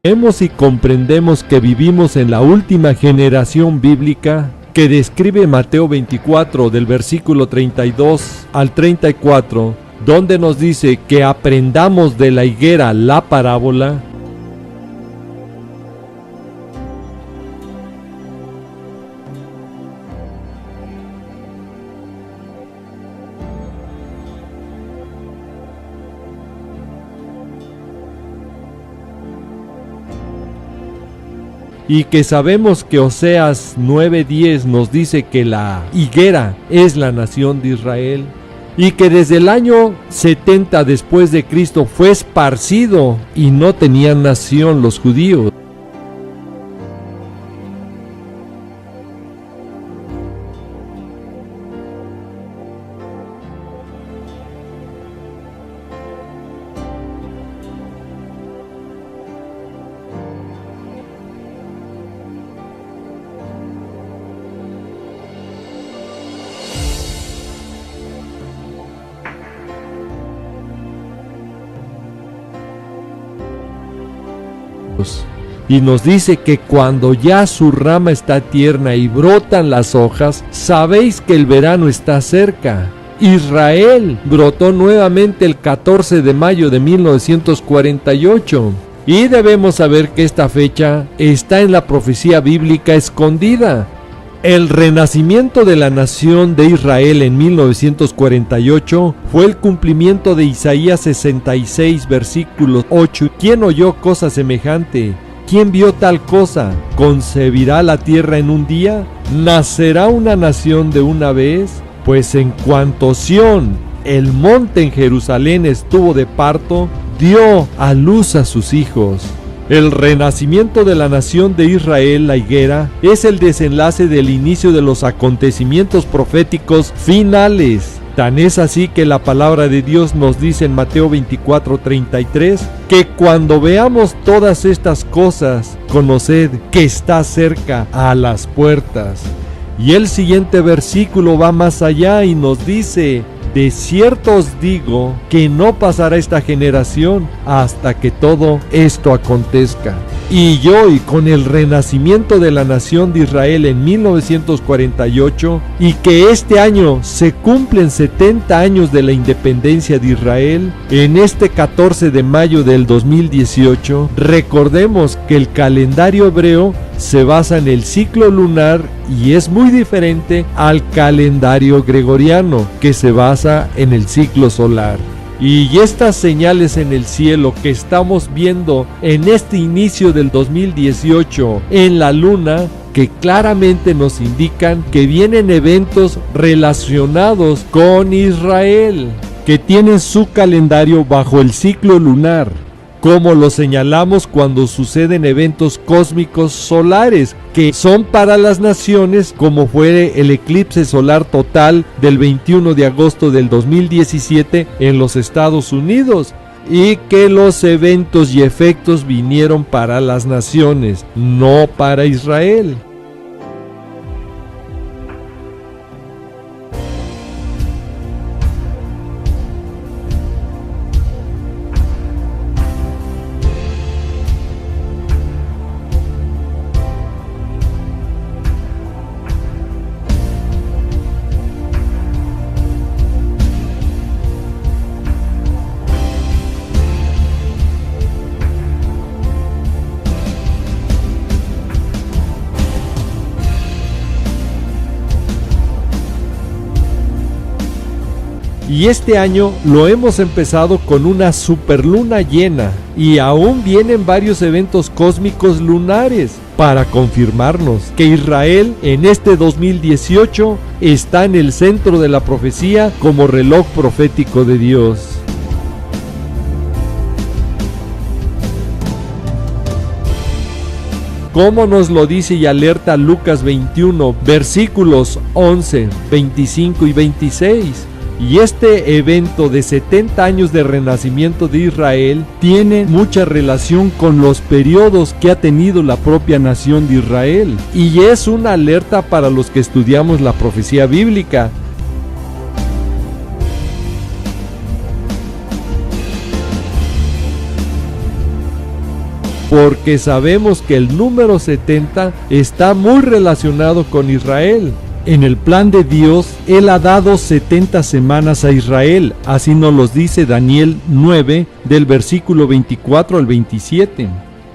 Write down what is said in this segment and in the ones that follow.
Vemos y comprendemos que vivimos en la última generación bíblica que describe Mateo 24 del versículo 32 al 34, donde nos dice que aprendamos de la higuera la parábola. Y que sabemos que Oseas 9:10 nos dice que la higuera es la nación de Israel, y que desde el año 70 después de Cristo fue esparcido y no tenían nación los judíos. Y nos dice que cuando ya su rama está tierna y brotan las hojas, sabéis que el verano está cerca. Israel brotó nuevamente el 14 de mayo de 1948. Y debemos saber que esta fecha está en la profecía bíblica escondida. El renacimiento de la nación de Israel en 1948 fue el cumplimiento de Isaías 66, versículo 8. ¿Quién oyó cosa semejante? ¿Quién vio tal cosa? ¿Concebirá la tierra en un día? ¿Nacerá una nación de una vez? Pues en cuanto Sión, el monte en Jerusalén, estuvo de parto, dio a luz a sus hijos. El renacimiento de la nación de Israel, la higuera, es el desenlace del inicio de los acontecimientos proféticos finales. Tan es así que la palabra de Dios nos dice en Mateo 24:33 que cuando veamos todas estas cosas, conoced que está cerca a las puertas. Y el siguiente versículo va más allá y nos dice: de cierto os digo que no pasará esta generación hasta que todo esto acontezca. Y hoy, con el renacimiento de la nación de Israel en 1948, y que este año se cumplen 70 años de la independencia de Israel, en este 14 de mayo del 2018, recordemos que el calendario hebreo se basa en el ciclo lunar y es muy diferente al calendario gregoriano, que se basa en el ciclo solar. Y estas señales en el cielo que estamos viendo en este inicio del 2018 en la luna, que claramente nos indican que vienen eventos relacionados con Israel, que tienen su calendario bajo el ciclo lunar, como lo señalamos cuando suceden eventos cósmicos solares que son para las naciones, como fue el eclipse solar total del 21 de agosto del 2017 en los Estados Unidos, y que los eventos y efectos vinieron para las naciones, no para Israel. Y este año lo hemos empezado con una superluna llena, y aún vienen varios eventos cósmicos lunares para confirmarnos que Israel en este 2018 está en el centro de la profecía como reloj profético de Dios. Como nos lo dice y alerta Lucas 21, versículos 11, 25 y 26. Y este evento de 70 años de renacimiento de Israel tiene mucha relación con los periodos que ha tenido la propia nación de Israel, y es una alerta para los que estudiamos la profecía bíblica. porque sabemos que el número 70 está muy relacionado con Israel. En el plan de Dios, Él ha dado 70 semanas a Israel, así nos los dice Daniel 9, del versículo 24 al 27.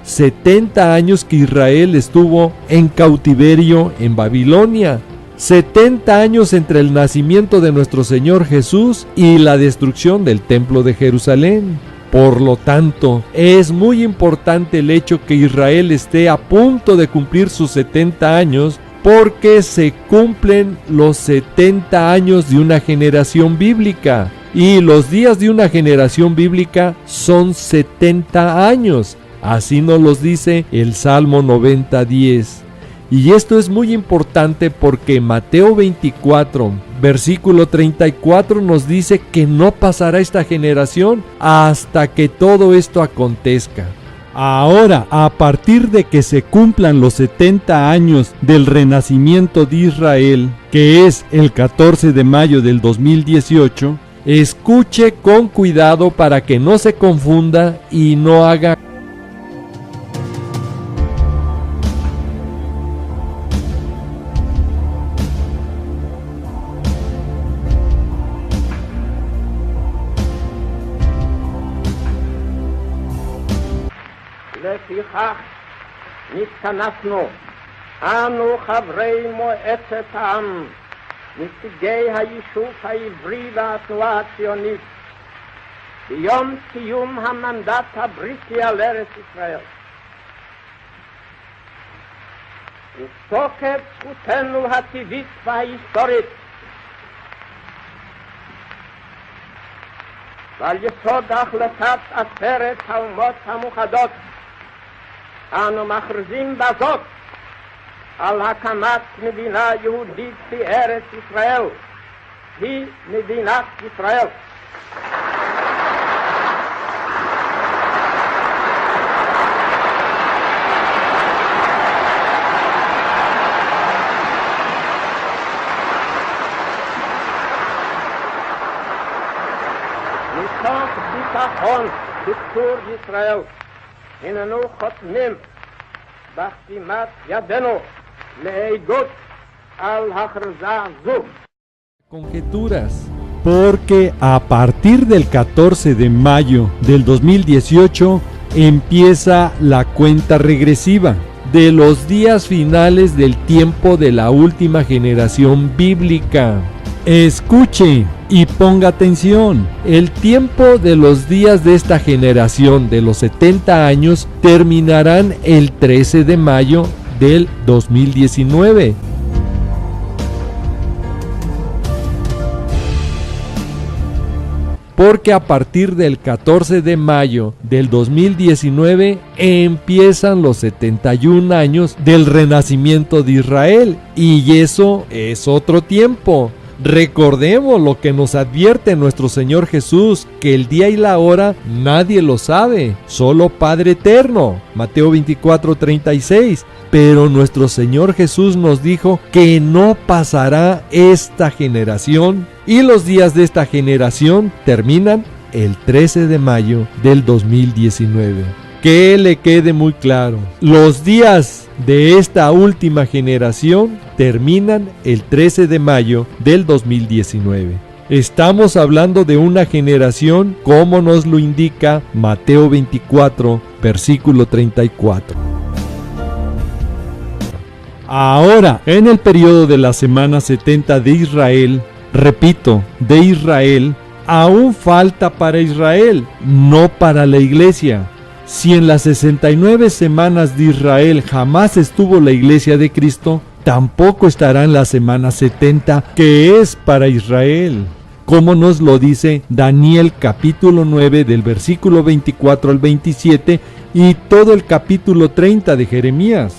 70 años que Israel estuvo en cautiverio en Babilonia. 70 años entre el nacimiento de nuestro Señor Jesús y la destrucción del templo de Jerusalén. Por lo tanto, es muy importante el hecho que Israel esté a punto de cumplir sus 70 años, porque se cumplen los 70 años de una generación bíblica. Y los días de una generación bíblica son 70 años. Así nos los dice el Salmo 90:10. Y esto es muy importante porque Mateo 24, versículo 34 nos dice que no pasará esta generación hasta que todo esto acontezca. Ahora, a partir de que se cumplan los 70 años del renacimiento de Israel, que es el 14 de mayo del 2018, escuche con cuidado para que no se confunda y no haga לפיכך נתכנסנו, אנו חברי מועצת העם, נציגי היישוב העברי והתנועה הציונית, ביום סיום המנדט הבריטי על ארץ ישראל. ותוקף זכותנו הטבעית וההיסטורית, ועל יסוד החלטת עצרת האומות המאוחדות, אנו מכריזים בזאת על הקמת מדינה יהודית בארץ ישראל, היא מדינת ישראל. מתוך ביטחון בצור ישראל, הננו חותמים בחתימת ידינו לעדות על הכרזה זו. Conjeturas, porque a partir del 14 de mayo del 2018 empieza la cuenta regresiva de los días finales del tiempo de la última generación bíblica. Escuche y ponga atención. El tiempo de los días de esta generación de los 70 años terminarán el 13 de mayo del 2019. Porque a partir del 14 de mayo del 2019 empiezan los 71 años del renacimiento de Israel, y eso es otro tiempo. Recordemos lo que nos advierte nuestro Señor Jesús, que el día y la hora nadie lo sabe, solo Padre Eterno. Mateo 24:36. Pero nuestro Señor Jesús nos dijo que no pasará esta generación, y los días de esta generación terminan el 13 de mayo del 2019. Que le quede muy claro, los días de esta última generación terminan el 13 de mayo del 2019. Estamos hablando de una generación como nos lo indica Mateo 24, versículo 34. Ahora, en el periodo de la semana 70 de Israel, repito, de Israel, aún falta para Israel, no para la iglesia. Si en las 69 semanas de Israel jamás estuvo la iglesia de Cristo, tampoco estará en la semana 70, que es para Israel. Como nos lo dice Daniel capítulo 9 del versículo 24 al 27 y todo el capítulo 30 de Jeremías.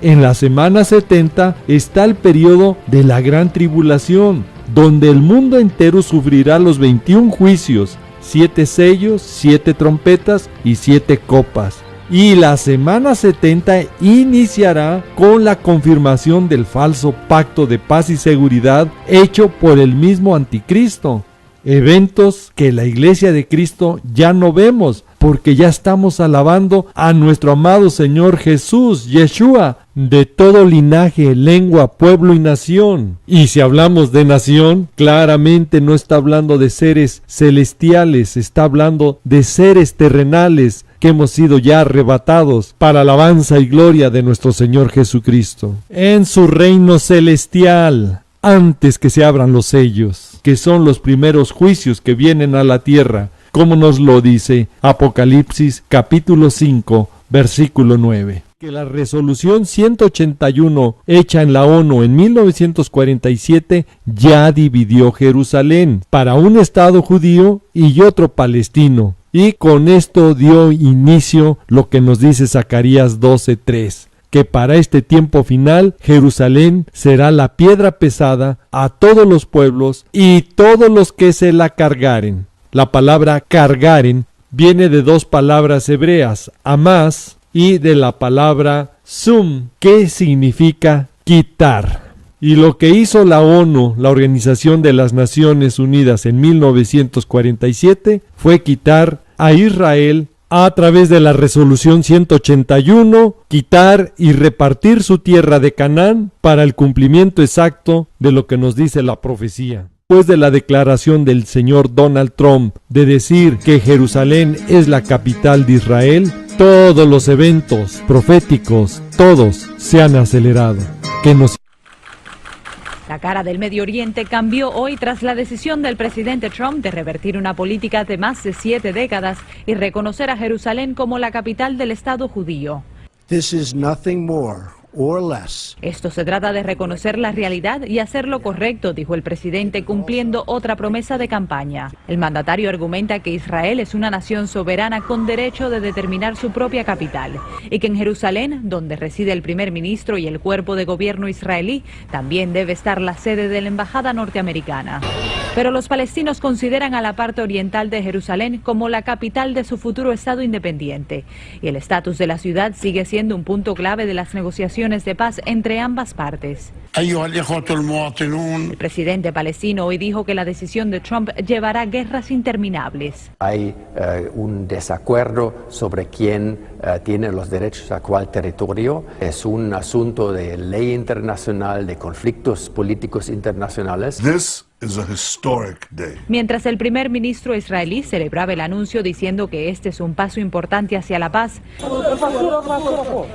En la semana 70 está el periodo de la gran tribulación, donde el mundo entero sufrirá los 21 juicios, 7 sellos, 7 trompetas y 7 copas. Y la semana 70 iniciará con la confirmación del falso pacto de paz y seguridad hecho por el mismo anticristo. Eventos que la iglesia de Cristo ya no vemos, porque ya estamos alabando a nuestro amado Señor Jesús, Yeshua, de todo linaje, lengua, pueblo y nación. Y si hablamos de nación, claramente no está hablando de seres celestiales, está hablando de seres terrenales que hemos sido ya arrebatados para alabanza y gloria de nuestro Señor Jesucristo. En su reino celestial, antes que se abran los sellos, que son los primeros juicios que vienen a la tierra, como nos lo dice Apocalipsis capítulo 5, versículo 9. Que la resolución 181 hecha en la ONU en 1947 ya dividió Jerusalén para un estado judío y otro palestino. Y con esto dio inicio lo que nos dice Zacarías 12:3. Que para este tiempo final Jerusalén será la piedra pesada a todos los pueblos y todos los que se la cargaren. La palabra cargaren viene de dos palabras hebreas, amás, y de la palabra sum, que significa quitar. Y lo que hizo la ONU, la Organización de las Naciones Unidas, en 1947, fue quitar a Israel a través de la resolución 181, quitar y repartir su tierra de Canaán para el cumplimiento exacto de lo que nos dice la profecía. Después de la declaración del señor Donald Trump de decir que Jerusalén es la capital de Israel, todos los eventos proféticos, todos se han acelerado. La cara del Medio Oriente cambió hoy tras la decisión del presidente Trump de revertir una política de más de 7 décadas y reconocer a Jerusalén como la capital del Estado judío. This is nothing more or less. Esto se trata de reconocer la realidad y hacer lo correcto, dijo el presidente, cumpliendo otra promesa de campaña. El mandatario argumenta que Israel es una nación soberana con derecho de determinar su propia capital y que en Jerusalén, donde reside el primer ministro y el cuerpo de gobierno israelí, también debe estar la sede de la embajada norteamericana. Pero los palestinos consideran a la parte oriental de Jerusalén como la capital de su futuro Estado independiente y el estatus de la ciudad sigue siendo un punto clave de las negociaciones de paz entre ambas partes. El presidente palestino hoy dijo que la decisión de Trump llevará a guerras interminables. Hay un desacuerdo sobre quién tiene los derechos a cuál territorio. Es un asunto de ley internacional, de conflictos políticos internacionales. This is a historic day. Mientras el primer ministro israelí celebraba el anuncio diciendo que este es un paso importante hacia la paz,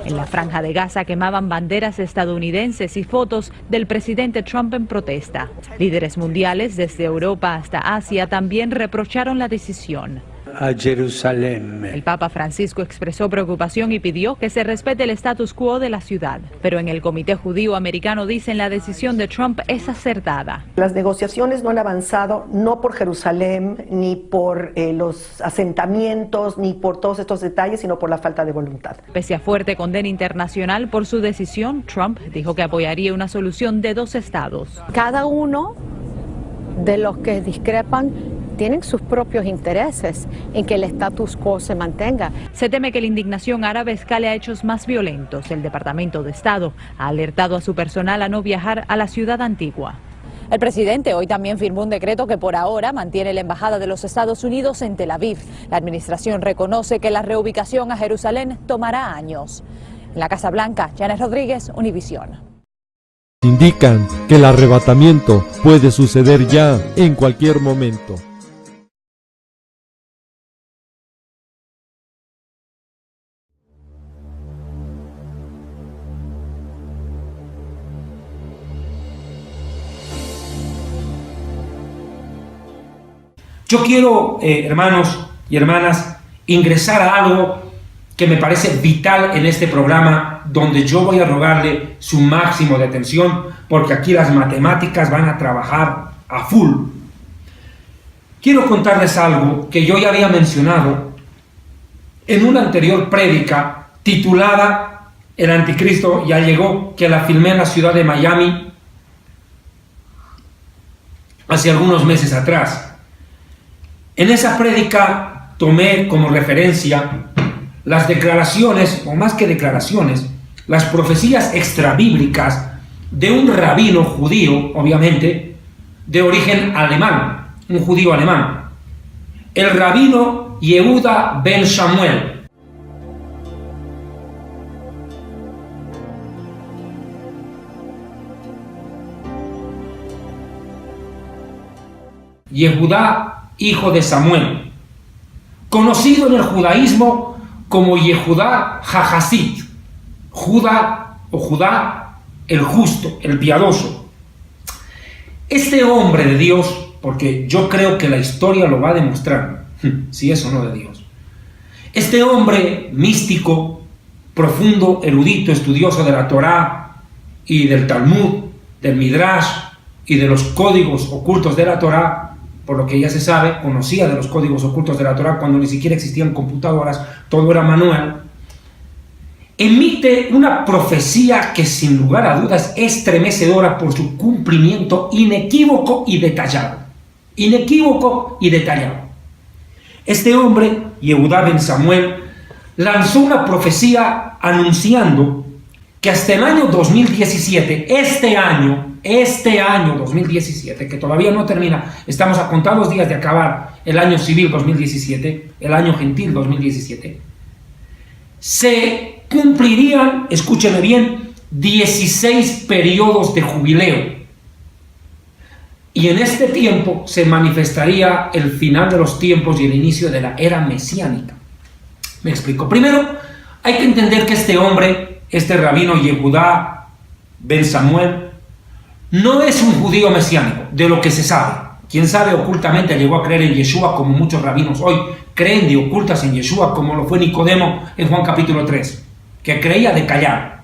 en la franja de Gaza quemaban banderas estadounidenses y fotos del presidente Trump en protesta. Líderes mundiales desde Europa hasta Asia también reprocharon la decisión. A Jerusalén. El Papa Francisco expresó preocupación y pidió que se respete el status quo de la ciudad. Pero en el Comité Judío Americano dicen la decisión de Trump es acertada. Las negociaciones no han avanzado no por Jerusalén, ni por los asentamientos, ni por todos estos detalles, sino por la falta de voluntad. Pese a fuerte condena internacional por su decisión, Trump dijo que apoyaría una solución de 2 estados. Cada uno de los que discrepan tienen sus propios intereses en que el status quo se mantenga. Se teme que la indignación árabe escale a hechos más violentos. El Departamento de Estado ha alertado a su personal a no viajar a la ciudad antigua. El presidente hoy también firmó un decreto que por ahora mantiene la Embajada de los Estados Unidos en Tel Aviv. La administración reconoce que la reubicación a Jerusalén tomará años. En la Casa Blanca, Janet Rodríguez, Univisión. Indican que el arrebatamiento puede suceder ya en cualquier momento. Yo quiero, hermanos y hermanas, ingresar a algo que me parece vital en este programa, donde yo voy a rogarle su máximo de atención, porque aquí las matemáticas van a trabajar a full. Quiero contarles algo que yo ya había mencionado en una anterior prédica titulada El Anticristo ya llegó, que la filmé en la ciudad de Miami hace algunos meses atrás. En esa prédica tomé como referencia las declaraciones, o más que declaraciones, las profecías extrabíblicas de un rabino judío, obviamente, de origen alemán, un judío alemán. El rabino Yehuda ben Samuel. Yehudá, hijo de Samuel, conocido en el judaísmo como Yehudá Hajasit, Judá o Judá el justo, el piadoso. Este hombre de Dios, porque yo creo que la historia lo va a demostrar, si es o no de Dios, este hombre místico, profundo, erudito, estudioso de la Torá y del Talmud, del Midrash y de los códigos ocultos de la Torá, por lo que ya se sabe, conocía de los códigos ocultos de la Torá cuando ni siquiera existían computadoras, todo era manual, emite una profecía que sin lugar a dudas es estremecedora por su cumplimiento inequívoco y detallado. Inequívoco y detallado. Este hombre, Yehudá ben Samuel, lanzó una profecía anunciando que hasta el año 2017, este año 2017, que todavía no termina, estamos a contados días de acabar el año civil 2017, el año gentil 2017, se cumplirían, escúchenme bien, 16 periodos de jubileo. Y en este tiempo se manifestaría el final de los tiempos y el inicio de la era mesiánica. Me explico. Primero, hay que entender que este hombre, este rabino Yehudá ben Samuel, no es un judío mesiánico, de lo que se sabe. Quien sabe, ocultamente llegó a creer en Yeshua, como muchos rabinos hoy creen de ocultas en Yeshua, como lo fue Nicodemo en Juan capítulo 3, que creía de callar,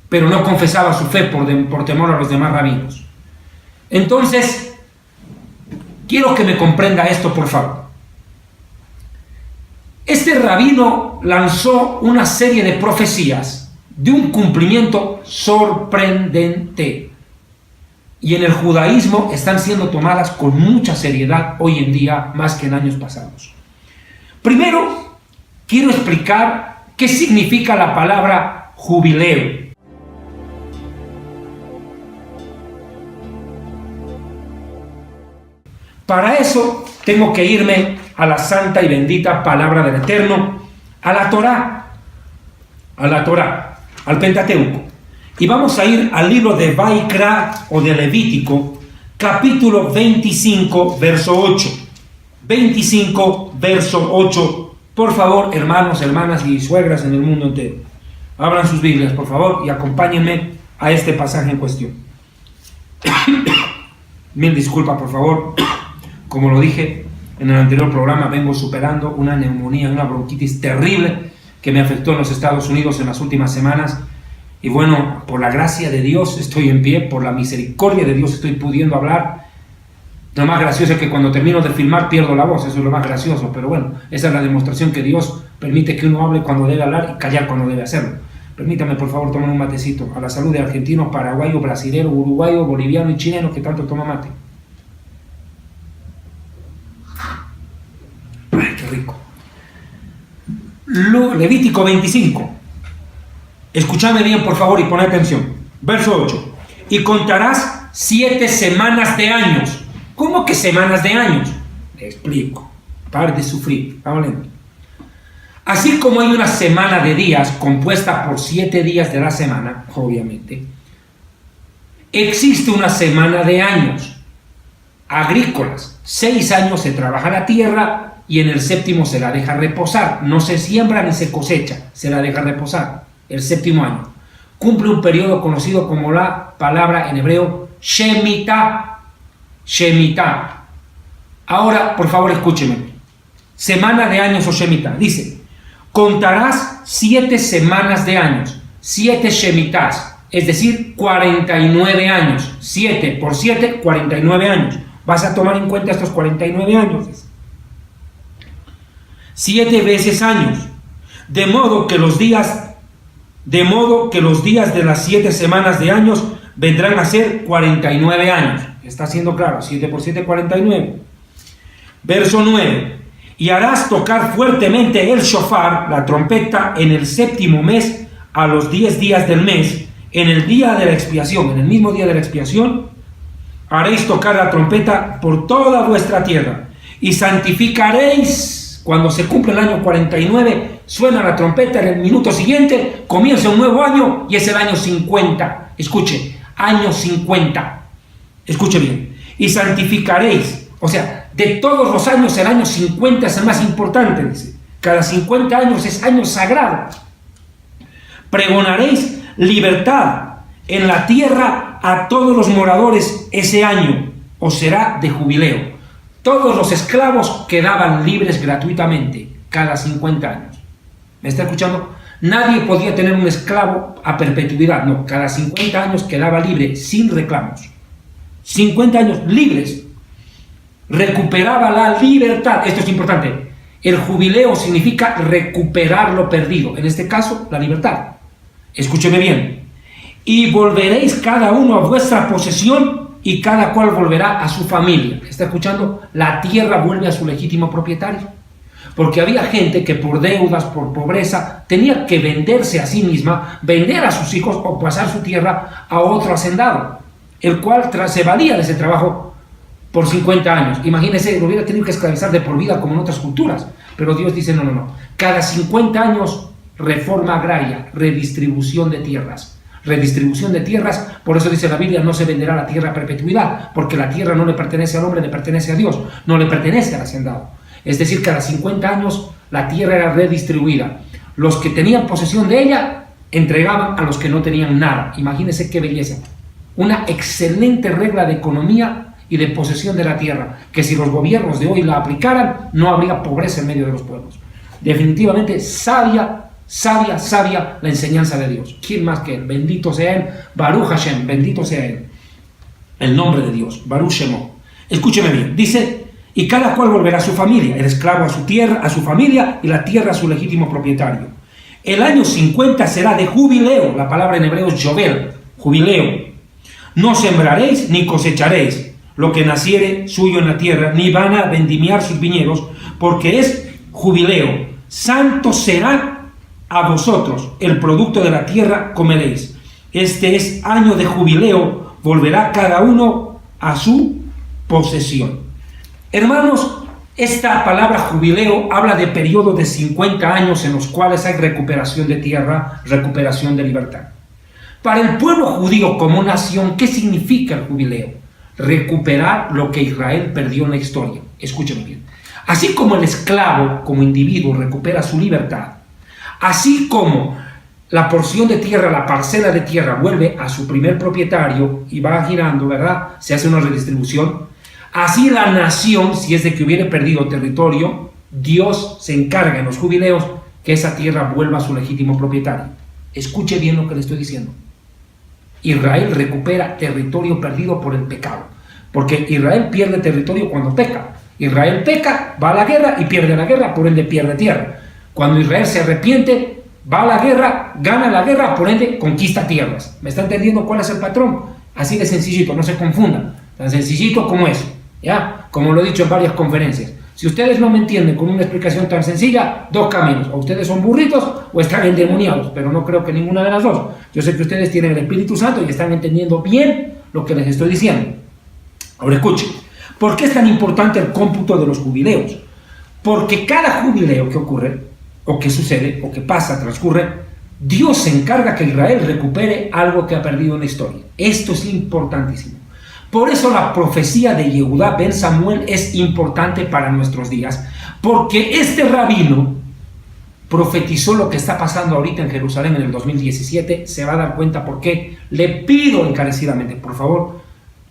pero no confesaba su fe por temor a los demás rabinos. Entonces, quiero que me comprenda esto, por favor. Este rabino lanzó una serie de profecías de un cumplimiento sorprendente, y en el judaísmo están siendo tomadas con mucha seriedad hoy en día, más que en años pasados. Primero, quiero explicar qué significa la palabra jubileo. Para eso tengo que irme a la santa y bendita palabra del Eterno, a la Torá, al Pentateuco. Y vamos a ir al libro de Vaikra o de Levítico, capítulo 25, verso 8. 25, verso 8. Por favor, hermanos, hermanas y suegras en el mundo entero, abran sus Biblias, por favor, y acompáñenme a este pasaje en cuestión. Mil disculpas, por favor. Como lo dije en el anterior programa, vengo superando una neumonía, una bronquitis terrible que me afectó en los Estados Unidos en las últimas semanas. Y bueno, por la gracia de Dios estoy en pie, por la misericordia de Dios estoy pudiendo hablar. Lo más gracioso es que cuando termino de filmar pierdo la voz, eso es lo más gracioso, pero bueno, esa es la demostración que Dios permite que uno hable cuando debe hablar y callar cuando debe hacerlo. Permítame, por favor, tomar un matecito. A la salud de argentino, paraguayo, brasilero, uruguayo, boliviano y chileno que tanto toma mate. Ay, qué rico. Levítico 25. Escúchame bien, por favor, y pon atención. Verso 8. Y contarás 7 semanas de años. ¿Cómo que semanas de años? Te explico. Par de sufrir. Vamos lento. Así como hay una semana de días compuesta por 7 días de la semana, obviamente, existe una semana de años agrícolas. 6 años se trabaja la tierra y en el 7º se la deja reposar. No se siembra ni se cosecha, se la deja reposar. El 7º año cumple un periodo conocido como la palabra en hebreo Shemitah. Shemitah. Ahora, por favor, escúcheme. Semana de años o Shemitah. Dice, contarás 7 semanas de años, 7 Shemitahs, es decir, 49 años. 7 por 7, 49 años. Vas a tomar en cuenta estos 49 años. 7 veces años. De modo que los días de las 7 semanas de años vendrán a ser 49 años. Está siendo claro, 7 por 7, 49. Verso 9. Y harás tocar fuertemente el shofar, la trompeta, en el 7º mes, a los 10 días del mes, en el día de la expiación, en el mismo día de la expiación, haréis tocar la trompeta por toda vuestra tierra, y santificaréis Cuando se cumple el año 49, suena la trompeta, en el minuto siguiente comienza un nuevo año y es el año 50. Escuche, año 50. Escuche bien. Y santificaréis, o sea, de todos los años el año 50 es el más importante, dice. Cada 50 años es año sagrado. Pregonaréis libertad en la tierra a todos los moradores ese año, o será de jubileo. Todos los esclavos quedaban libres gratuitamente cada 50 años. ¿Me está escuchando? Nadie podía tener un esclavo a perpetuidad. No, cada 50 años quedaba libre sin reclamos. 50 años libres. Recuperaba la libertad. Esto es importante. El jubileo significa recuperar lo perdido. En este caso, la libertad. Escúcheme bien. Y volveréis cada uno a vuestra posesión y cada cual volverá a su familia. ¿Está escuchando? La tierra vuelve a su legítimo propietario. Porque había gente que por deudas, por pobreza, tenía que venderse a sí misma, vender a sus hijos o pasar su tierra a otro hacendado, el cual se valía de ese trabajo por 50 años. Imagínense, lo hubiera tenido que esclavizar de por vida como en otras culturas. Pero Dios dice, no. Cada 50 años, reforma agraria, redistribución de tierras. Redistribución de tierras, por eso dice la Biblia, no se venderá la tierra a perpetuidad, porque la tierra no le pertenece al hombre, le pertenece a Dios, no le pertenece al hacendado. Es decir, cada 50 años la tierra era redistribuida. Los que tenían posesión de ella entregaban a los que no tenían nada. Imagínense qué belleza. Una excelente regla de economía y de posesión de la tierra, que si los gobiernos de hoy la aplicaran, no habría pobreza en medio de los pueblos. Definitivamente sabia la enseñanza de Dios. ¿Quién más que él? Bendito sea él, Baruch Hashem, bendito sea él. El nombre de Dios, Baruch Shemo. Escúcheme bien, dice, y cada cual volverá a su familia, el esclavo a su tierra, a su familia, y la tierra a su legítimo propietario. El año 50 será de jubileo, la palabra en hebreo es Yovel, jubileo. No sembraréis ni cosecharéis lo que naciere suyo en la tierra, ni van a vendimiar sus viñedos, porque es jubileo. Santo será a vosotros, el producto de la tierra comeréis. Este es año de jubileo, volverá cada uno a su posesión. Hermanos, esta palabra jubileo habla de periodo de 50 años en los cuales hay recuperación de tierra, recuperación de libertad. Para el pueblo judío como nación, ¿qué significa el jubileo? Recuperar lo que Israel perdió en la historia. Escúchenme bien. Así como el esclavo como individuo recupera su libertad, así como la porción de tierra, la parcela de tierra vuelve a su primer propietario y va girando, ¿verdad? Se hace una redistribución. Así la nación, si es de que hubiera perdido territorio, Dios se encarga en los jubileos que esa tierra vuelva a su legítimo propietario. Escuche bien lo que le estoy diciendo. Israel recupera territorio perdido por el pecado. Porque Israel pierde territorio cuando peca. Israel peca, va a la guerra y pierde la guerra, por ende pierde tierra. Cuando Israel se arrepiente, va a la guerra, gana la guerra, por ende conquista tierras. ¿Me está entendiendo cuál es el patrón? Así de sencillito, no se confundan. Tan sencillito como eso, ¿ya? Como lo he dicho en varias conferencias. Si ustedes no me entienden con una explicación tan sencilla, dos caminos. O ustedes son burritos o están endemoniados, pero no creo que ninguna de las dos. Yo sé que ustedes tienen el Espíritu Santo y están entendiendo bien lo que les estoy diciendo. Ahora escuchen, ¿por qué es tan importante el cómputo de los jubileos? Porque cada jubileo que ocurre, o que sucede, o que pasa, transcurre, Dios se encarga que Israel recupere algo que ha perdido en la historia. Esto es importantísimo. Por eso la profecía de Yehudá ben Samuel es importante para nuestros días, porque este rabino profetizó lo que está pasando ahorita en Jerusalén en el 2017, se va a dar cuenta por qué. Le pido encarecidamente, por favor,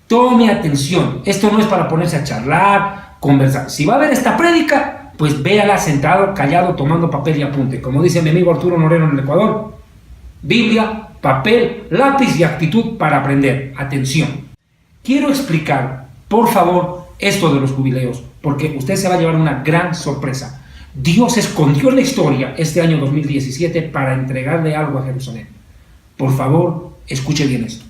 tome atención. Esto no es para ponerse a charlar, conversar. Si va a haber esta prédica, pues véala sentado, callado, tomando papel y apunte. Como dice mi amigo Arturo Noreno en el Ecuador, Biblia, papel, lápiz y actitud para aprender. Atención. Quiero explicar, por favor, esto de los jubileos, porque usted se va a llevar una gran sorpresa. Dios escondió en la historia este año 2017 para entregarle algo a Jerusalén. Por favor, escuche bien esto.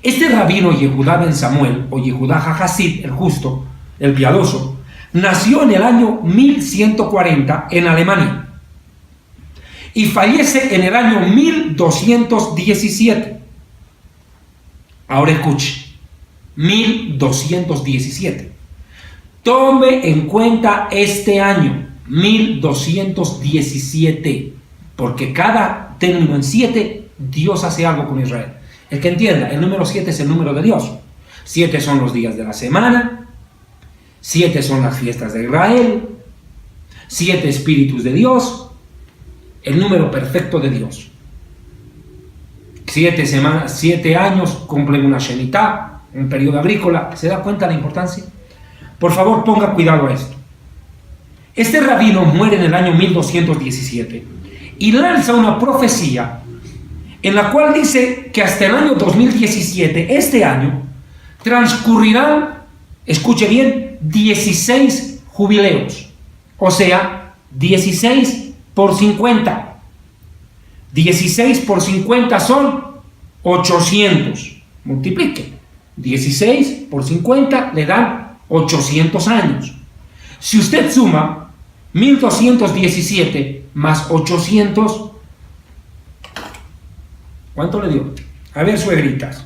Este rabino Yehudá ben Samuel, o Yehudá HaHasid, el justo, el piadoso, nació en el año 1140 en Alemania y fallece en el año 1217. Ahora escuche, 1217. Tome en cuenta este año, 1217, porque cada término en 7, Dios hace algo con Israel. El que entienda, el número 7 es el número de Dios. 7 son los días de la semana, 7 son las fiestas de Israel, 7 espíritus de Dios, el número perfecto de Dios. 7 semanas, 7 años cumplen una Shemitah, un periodo agrícola. ¿Se da cuenta de la importancia? Por favor, ponga cuidado a esto. Este rabino muere en el año 1217 y lanza una profecía en la cual dice que hasta el año 2017, este año, transcurrirán, escuche bien, 16 jubileos. O sea, 16 por 50. 16 por 50 son 800. Multiplique. 16 por 50 le dan 800 años. Si usted suma 1217 más 800, ¿cuánto le dio? A ver, suegritas.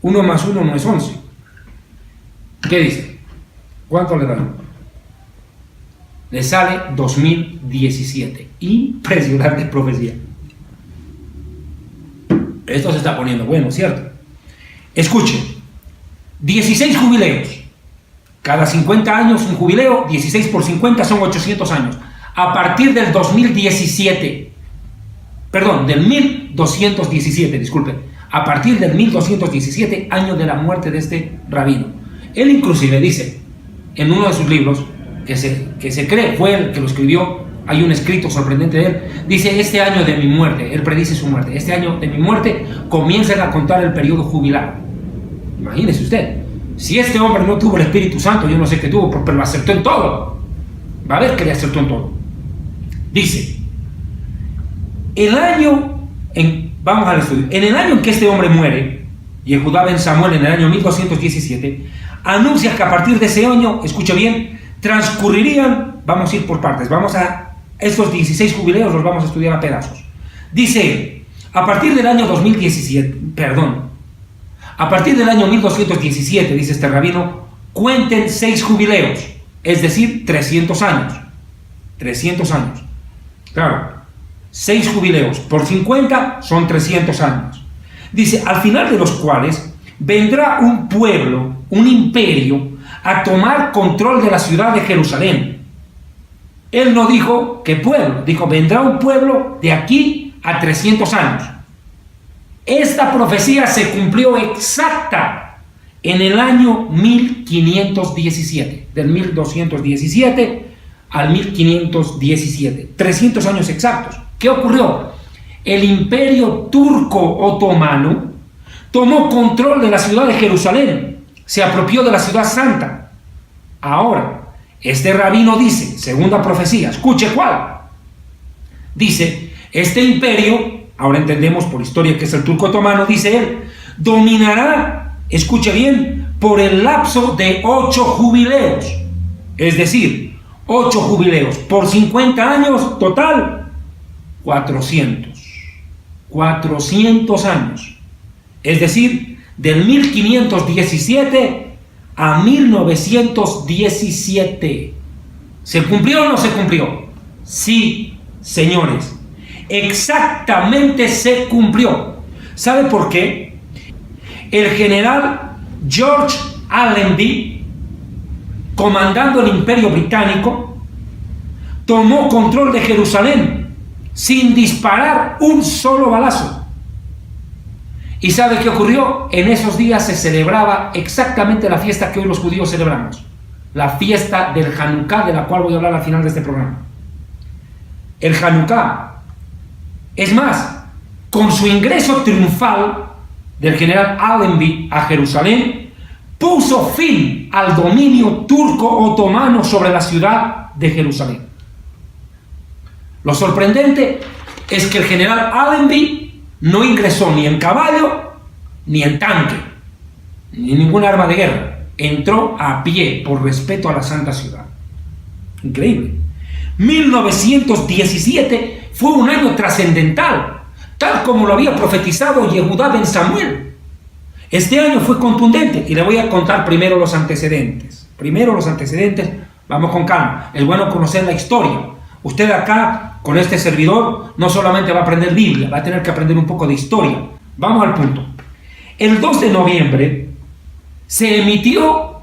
1 más 1 no es 11. ¿Qué dice? ¿Cuánto le dan? Le sale 2017. Impresionante profecía. Esto se está poniendo bueno, ¿cierto? Escuchen. 16 jubileos. Cada 50 años un jubileo. 16 por 50 son 800 años. A partir del 2017. Perdón, del 1217, disculpe. A partir del 1217, año de la muerte de este rabino. Él inclusive dice, en uno de sus libros, que se cree fue el que lo escribió, hay un escrito sorprendente de él, dice, este año de mi muerte, él predice su muerte, este año de mi muerte, comiencen a contar el periodo jubilar. Imagínese usted, si este hombre no tuvo el Espíritu Santo, yo no sé qué tuvo, pero lo acertó en todo. Va a ver que le acertó en todo. Dice, vamos al estudio, en el año en que este hombre muere, Yehudá ben Samuel, en el año 1217, anuncia que a partir de ese año, escuche bien, transcurrirían, vamos a ir por partes, vamos a estos 16 jubileos los vamos a estudiar a pedazos. Dice, a partir del año 1217, dice este rabino, cuenten 6 jubileos, es decir, 300 años. 300 años. Claro, 6 jubileos por 50 son 300 años. Dice, al final de los cuales vendrá un pueblo, un imperio, a tomar control de la ciudad de Jerusalén. Él no dijo qué pueblo, dijo, vendrá un pueblo de aquí a 300 años. Esta profecía se cumplió exacta en el año 1517, del 1217 al 1517, 300 años exactos. ¿Qué ocurrió? El imperio turco otomano tomó control de la ciudad de Jerusalén, se apropió de la ciudad santa. Ahora, este rabino dice, segunda profecía, escuche cuál. Dice, este imperio, ahora entendemos por historia que es el turco otomano, dice él, dominará, escuche bien, por el lapso de 8 jubileos. Es decir, 8 jubileos por 50 años, total, 400. 400 años. Es decir, del 1517 a 1917. ¿Se cumplió o no se cumplió? Sí, señores. Exactamente se cumplió. ¿Sabe por qué? El general George Allenby, comandando el Imperio Británico, tomó control de Jerusalén sin disparar un solo balazo. ¿Y sabe qué ocurrió? En esos días se celebraba exactamente la fiesta que hoy los judíos celebramos, la fiesta del Hanukkah, de la cual voy a hablar al final de este programa. El Hanukkah. Es más, con su ingreso triunfal del general Allenby a Jerusalén, puso fin al dominio turco-otomano sobre la ciudad de Jerusalén. Lo sorprendente es que el general Allenby no ingresó ni en caballo, ni en tanque, ni ningún arma de guerra. Entró a pie por respeto a la santa ciudad. Increíble. 1917 fue un año trascendental, tal como lo había profetizado Yehudá ben Samuel. Este año fue contundente y le voy a contar primero los antecedentes. Primero los antecedentes, vamos con calma. Es bueno conocer la historia. Usted acá, con este servidor, no solamente va a aprender Biblia, va a tener que aprender un poco de historia. Vamos al punto. El 2 de noviembre se emitió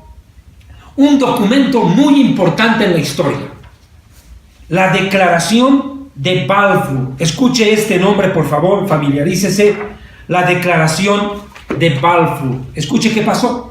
un documento muy importante en la historia. La Declaración de Balfour. Escuche este nombre, por favor, familiarícese. La Declaración de Balfour. Escuche qué pasó.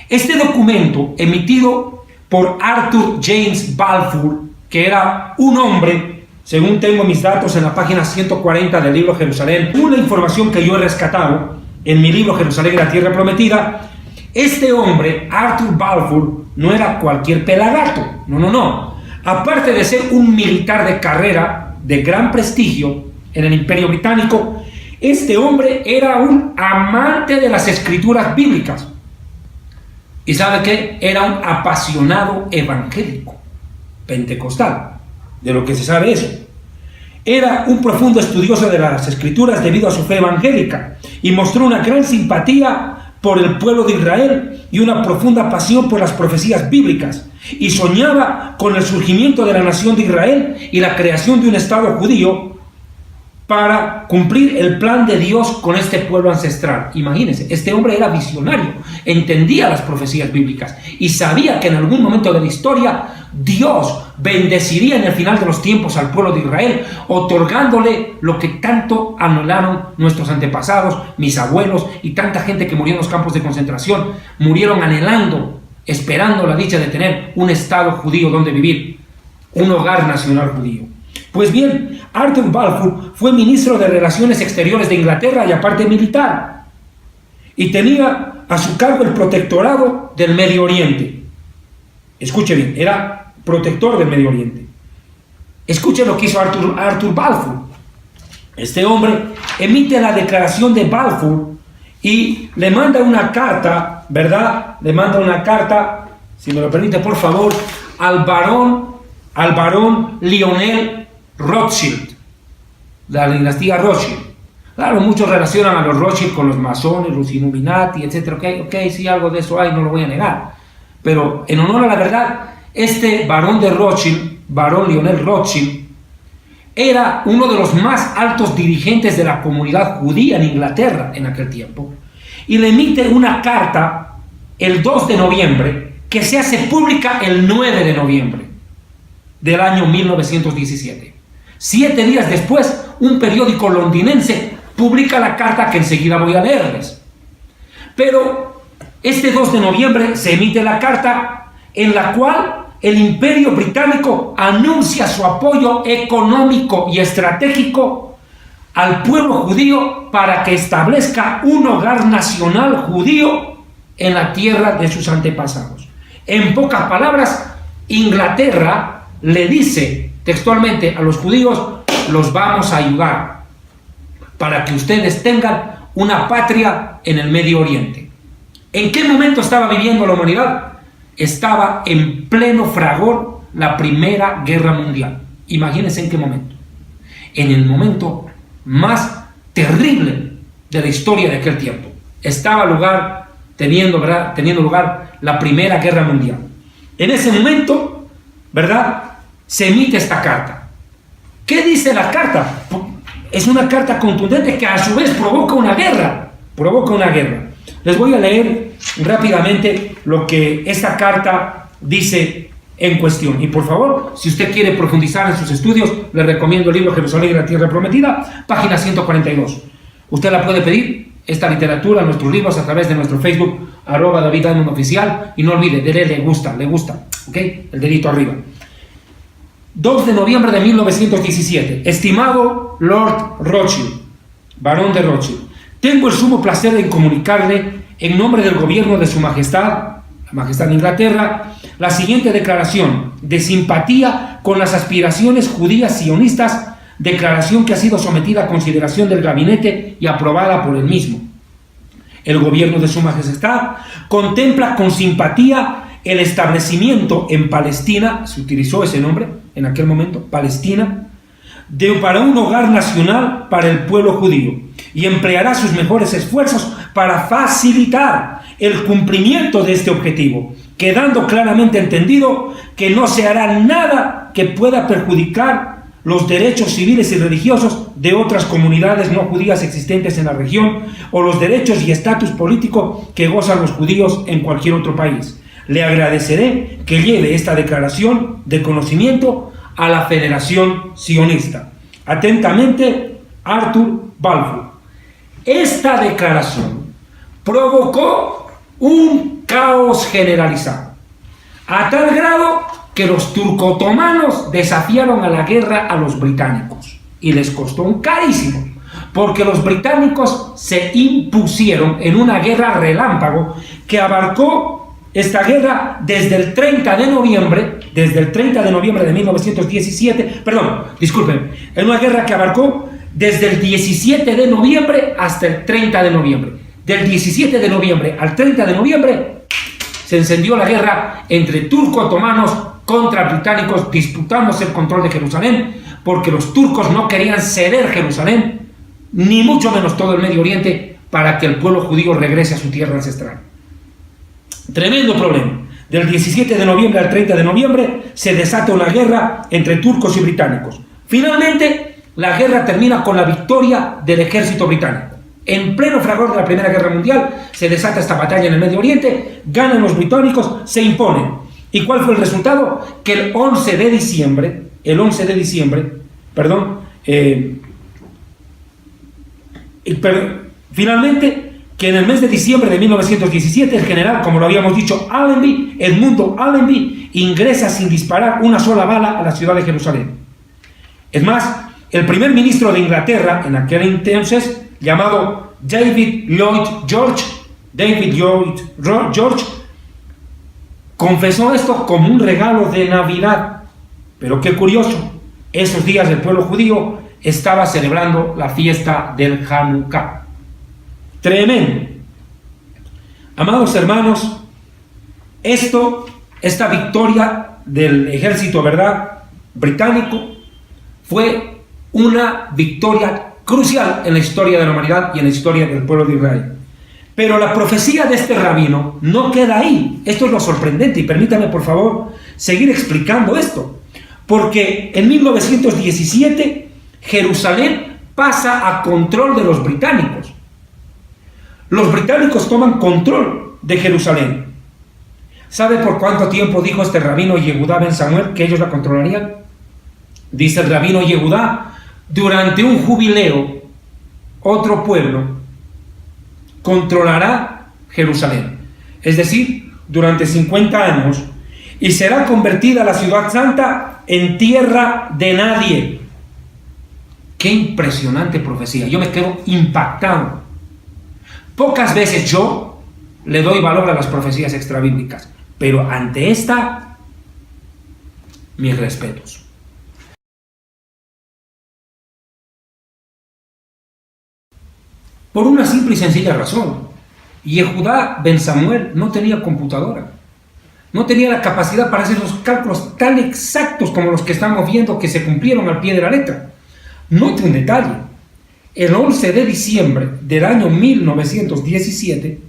Este documento, emitido por Arthur James Balfour, que era un hombre, según tengo mis datos en la página 140 del libro Jerusalén, una información que yo he rescatado en mi libro Jerusalén y la Tierra Prometida. Este hombre, Arthur Balfour, no era cualquier pelagato, no. Aparte de ser un militar de carrera de gran prestigio en el Imperio Británico, este hombre era un amante de las escrituras bíblicas. ¿Y sabe qué? Era un apasionado evangélico, pentecostal, de lo que se sabe eso. Era un profundo estudioso de las escrituras debido a su fe evangélica y mostró una gran simpatía por el pueblo de Israel y una profunda pasión por las profecías bíblicas, y soñaba con el surgimiento de la nación de Israel y la creación de un estado judío para cumplir el plan de Dios con este pueblo ancestral. Imagínense, este hombre era visionario, entendía las profecías bíblicas y sabía que en algún momento de la historia Dios bendeciría en el final de los tiempos al pueblo de Israel, otorgándole lo que tanto anhelaron nuestros antepasados, mis abuelos y tanta gente que murió en los campos de concentración. Murieron anhelando, esperando la dicha de tener un estado judío donde vivir, un hogar nacional judío. Pues bien, Arthur Balfour fue ministro de Relaciones Exteriores de Inglaterra y aparte militar, y tenía a su cargo el protectorado del Medio Oriente. Escuche bien, era protector del Medio Oriente. Escuche lo que hizo Arthur Balfour. Este hombre emite la Declaración de Balfour y le manda una carta, ¿verdad? Le manda una carta, si me lo permite por favor, al barón Lionel Rothschild, la dinastía Rothschild. Claro, muchos relacionan a los Rothschild con los masones, los Illuminati, etc. Ok, sí, algo de eso hay, no lo voy a negar. Pero en honor a la verdad, este barón de Rothschild, barón Lionel Rothschild, era uno de los más altos dirigentes de la comunidad judía en Inglaterra en aquel tiempo, y le emite una carta el 2 de noviembre que se hace pública el 9 de noviembre del año 1917. 7 días después, un periódico londinense publica la carta que enseguida voy a leerles. Pero este 2 de noviembre se emite la carta en la cual el Imperio Británico anuncia su apoyo económico y estratégico al pueblo judío para que establezca un hogar nacional judío en la tierra de sus antepasados. En pocas palabras, Inglaterra le dice textualmente a los judíos: los vamos a ayudar para que ustedes tengan una patria en el Medio Oriente. ¿En qué momento estaba viviendo la humanidad? Estaba en pleno fragor la Primera Guerra Mundial. Imagínense en qué momento. En el momento más terrible de la historia de aquel tiempo. Estaba teniendo lugar la Primera Guerra Mundial. En ese momento, ¿verdad?, se emite esta carta. ¿Qué dice la carta? Es una carta contundente que a su vez provoca una guerra. Les voy a leer rápidamente lo que esta carta dice en cuestión. Y por favor, si usted quiere profundizar en sus estudios, le recomiendo el libro Jerusalén y la Tierra Prometida, página 142. Usted la puede pedir, esta literatura, nuestros libros, a través de nuestro Facebook, @David Diamond Oficial, y no olvide, dele le gusta, ¿ok? El dedito arriba. 2 de noviembre de 1917. Estimado Lord Rothschild, barón de Rothschild, tengo el sumo placer de comunicarle, en nombre del gobierno de su majestad, la majestad de Inglaterra, la siguiente declaración de simpatía con las aspiraciones judías sionistas, declaración que ha sido sometida a consideración del gabinete y aprobada por el mismo. El gobierno de su majestad contempla con simpatía el establecimiento en Palestina, se utilizó ese nombre en aquel momento, Palestina, para un hogar nacional para el pueblo judío, y empleará sus mejores esfuerzos para facilitar el cumplimiento de este objetivo, quedando claramente entendido que no se hará nada que pueda perjudicar los derechos civiles y religiosos de otras comunidades no judías existentes en la región o los derechos y estatus político que gozan los judíos en cualquier otro país. Le agradeceré que lleve esta declaración de conocimiento a la Federación Sionista. Atentamente, Arthur Balfour. Esta declaración provocó un caos generalizado, a tal grado que los turco-otomanos desafiaron a la guerra a los británicos y les costó un carísimo, porque los británicos se impusieron en una guerra relámpago que abarcó esta guerra desde el 30 de noviembre de 1917, en una guerra que abarcó desde el 17 de noviembre hasta el 30 de noviembre. Del 17 de noviembre al 30 de noviembre se encendió la guerra entre turco-otomanos contra británicos, disputamos el control de Jerusalén, porque los turcos no querían ceder Jerusalén, ni mucho menos todo el Medio Oriente, para que el pueblo judío regrese a su tierra ancestral. Tremendo problema. Del 17 de noviembre al 30 de noviembre se desata una guerra entre turcos y británicos. Finalmente, la guerra termina con la victoria del ejército británico. En pleno fragor de la Primera Guerra Mundial se desata esta batalla en el Medio Oriente, ganan los británicos, se imponen. ¿Y cuál fue el resultado? Que el 11 de diciembre, finalmente, que en el mes de diciembre de 1917, el general, como lo habíamos dicho, Edmundo Allenby, ingresa sin disparar una sola bala a la ciudad de Jerusalén. Es más, el primer ministro de Inglaterra, en aquel entonces, llamado David Lloyd George, confesó esto como un regalo de Navidad. Pero qué curioso, esos días el pueblo judío estaba celebrando la fiesta del Hanukkah. Tremendo. Amados hermanos, esta victoria del ejército, británico, fue una victoria crucial en la historia de la humanidad y en la historia del pueblo de Israel. Pero la profecía de este rabino no queda ahí. Esto es lo sorprendente, y permítame por favor seguir explicando esto. Porque en 1917 Jerusalén pasa a control de los británicos. Los británicos toman control de Jerusalén. ¿Sabe por cuánto tiempo dijo este rabino Yehudá ben Samuel que ellos la controlarían? Dice el rabino Yehudá: durante un jubileo, otro pueblo controlará Jerusalén, es decir, durante 50 años, y será convertida la ciudad santa en tierra de nadie. ¡Qué impresionante profecía! Yo me quedo impactado. Pocas veces yo le doy valor a las profecías extrabíblicas, pero ante esta, mis respetos. Por una simple y sencilla razón: Yehudá ben Samuel no tenía computadora, no tenía la capacidad para hacer los cálculos tan exactos como los que estamos viendo que se cumplieron al pie de la letra. Note un detalle: el 11 de diciembre del año 1917,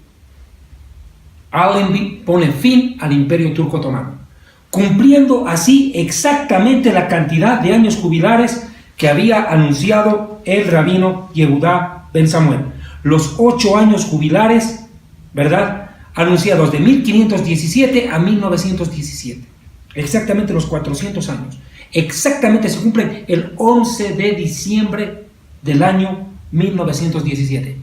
Allenby pone fin al Imperio Turco Otomano, cumpliendo así exactamente la cantidad de años jubilares que había anunciado el rabino Yehudá ben Samuel. Los 8 años jubilares, anunciados de 1517 a 1917. Exactamente los 400 años. Exactamente se cumplen el 11 de diciembre del año 1917.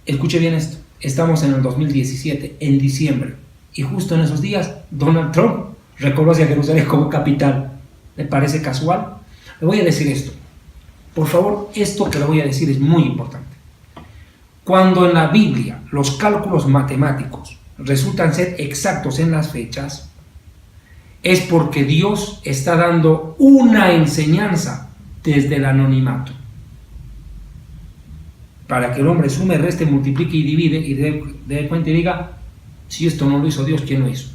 Escuche bien esto. Estamos en el 2017, en diciembre. Y justo en esos días, Donald Trump reconoce a Jerusalén como capital. ¿Le parece casual? Le voy a decir esto. Por favor, esto que le voy a decir es muy importante. Cuando en la Biblia los cálculos matemáticos resultan ser exactos en las fechas, es porque Dios está dando una enseñanza desde el anonimato, para que el hombre sume, reste, multiplique y divide y dé cuenta y diga: si esto no lo hizo Dios, ¿quién lo hizo?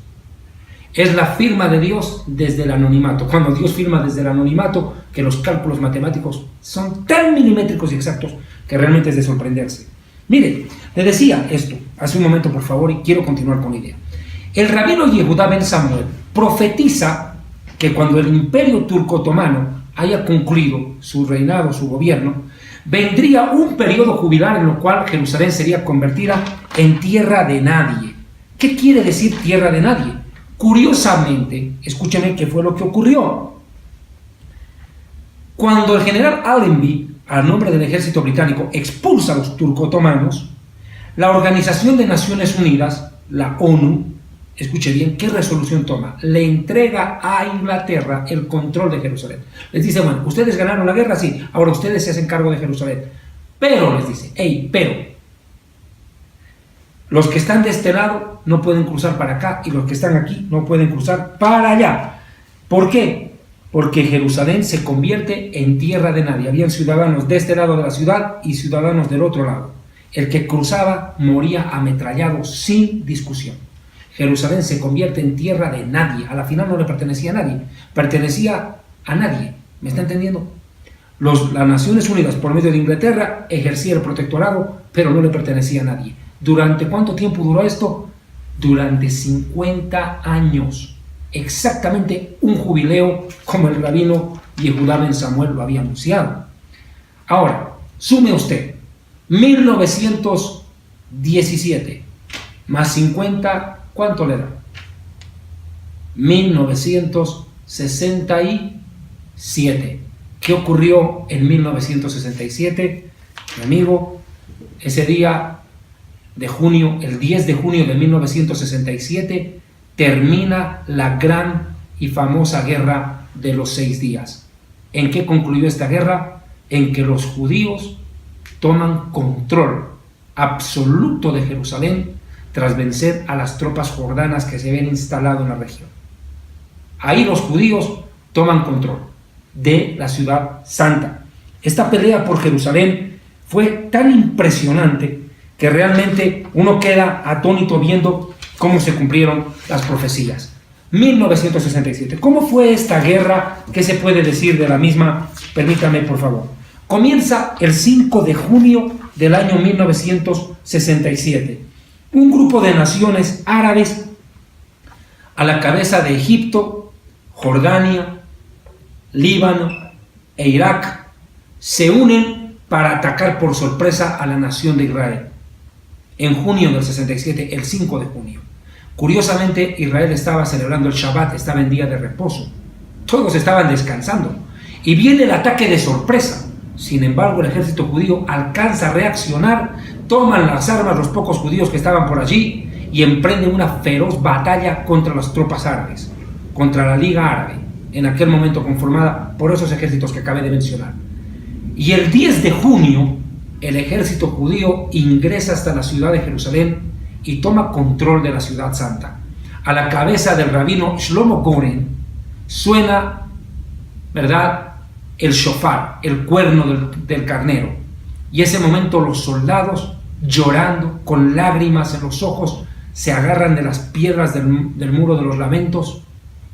Es la firma de Dios desde el anonimato. Cuando Dios firma desde el anonimato, que los cálculos matemáticos son tan milimétricos y exactos que realmente es de sorprenderse. Mire, le decía esto hace un momento, por favor, y quiero continuar con la idea. El rabino Yehudá ben Samuel profetiza que cuando el imperio turco-otomano haya concluido su reinado, su gobierno, vendría un periodo jubilar en el cual Jerusalén sería convertida en tierra de nadie. ¿Qué quiere decir tierra de nadie? Curiosamente, escúchenme qué fue lo que ocurrió. Cuando el general Allenby, a nombre del ejército británico, expulsa a los turco-otomanos, la Organización de Naciones Unidas, la ONU, escuche bien, ¿qué resolución toma? Le entrega a Inglaterra el control de Jerusalén. Les dice, bueno, ustedes ganaron la guerra, sí, ahora ustedes se hacen cargo de Jerusalén. Pero, les dice, pero, los que están de este lado no pueden cruzar para acá y los que están aquí no pueden cruzar para allá. ¿Por qué? Porque Jerusalén se convierte en tierra de nadie. Habían ciudadanos de este lado de la ciudad y ciudadanos del otro lado. El que cruzaba moría ametrallado sin discusión. Jerusalén se convierte en tierra de nadie. A la final no le pertenecía a nadie. Pertenecía a nadie. ¿Me está entendiendo? Las Naciones Unidas, por medio de Inglaterra, ejercía el protectorado, pero no le pertenecía a nadie. ¿Durante cuánto tiempo duró esto? Durante 50 años. Exactamente un jubileo como el rabino Yehudá ben Samuel lo había anunciado. Ahora, sume usted 1917 más 50, ¿cuánto le da? 1967. ¿Qué ocurrió en 1967? Mi amigo, ese día de junio, el 10 de junio de 1967, termina la gran y famosa guerra de los 6 días. ¿En qué concluyó esta guerra? En que los judíos toman control absoluto de Jerusalén tras vencer a las tropas jordanas que se habían instalado en la región. Ahí los judíos toman control de la ciudad santa. Esta pelea por Jerusalén fue tan impresionante que realmente uno queda atónito viendo cómo se cumplieron las profecías. 1967. ¿Cómo fue esta guerra? ¿Qué se puede decir de la misma? Permítame, por favor. Comienza el 5 de junio del año 1967. Un grupo de naciones árabes a la cabeza de Egipto, Jordania, Líbano e Irak se unen para atacar por sorpresa a la nación de Israel. En junio del 67, el 5 de junio. Curiosamente, Israel estaba celebrando el Shabbat, estaba en día de reposo. Todos estaban descansando. Y viene el ataque de sorpresa. Sin embargo, el ejército judío alcanza a reaccionar, toman las armas los pocos judíos que estaban por allí y emprenden una feroz batalla contra las tropas árabes, contra la Liga Árabe, en aquel momento conformada por esos ejércitos que acabé de mencionar. Y el 10 de junio, el ejército judío ingresa hasta la ciudad de Jerusalén y toma control de la ciudad santa. A la cabeza del rabino Shlomo Goren suena, ¿verdad?, el shofar, el cuerno del carnero. Y ese momento los soldados, llorando, con lágrimas en los ojos, se agarran de las piedras del muro de los lamentos.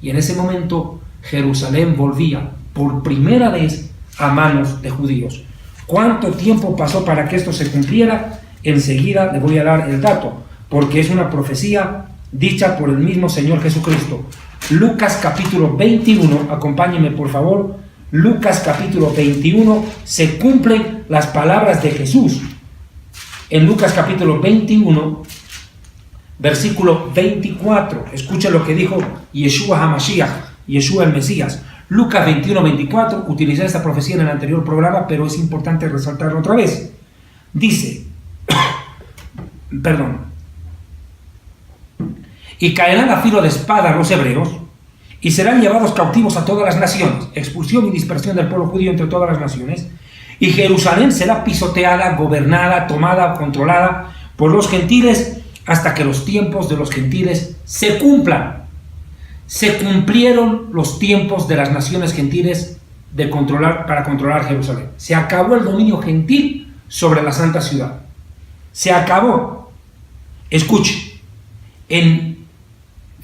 Y en ese momento Jerusalén volvía por primera vez a manos de judíos. ¿Cuánto tiempo pasó para que esto se cumpliera? Enseguida le voy a dar el dato, porque es una profecía dicha por el mismo Señor Jesucristo. Lucas capítulo 21, acompáñenme por favor. Lucas capítulo 21, se cumplen las palabras de Jesús. En Lucas capítulo 21, versículo 24, escucha lo que dijo Yeshua HaMashiach, Yeshua el Mesías. Lucas 21, 24, utilicé esta profecía en el anterior programa, pero es importante resaltarlo otra vez. Dice, y caerán a filo de espada los hebreos, y serán llevados cautivos a todas las naciones, expulsión y dispersión del pueblo judío entre todas las naciones, y Jerusalén será pisoteada, gobernada, tomada, controlada por los gentiles, hasta que los tiempos de los gentiles se cumplan. Se cumplieron los tiempos de las naciones gentiles para controlar Jerusalén. Se acabó el dominio gentil sobre la santa ciudad. Se acabó. Escuche, en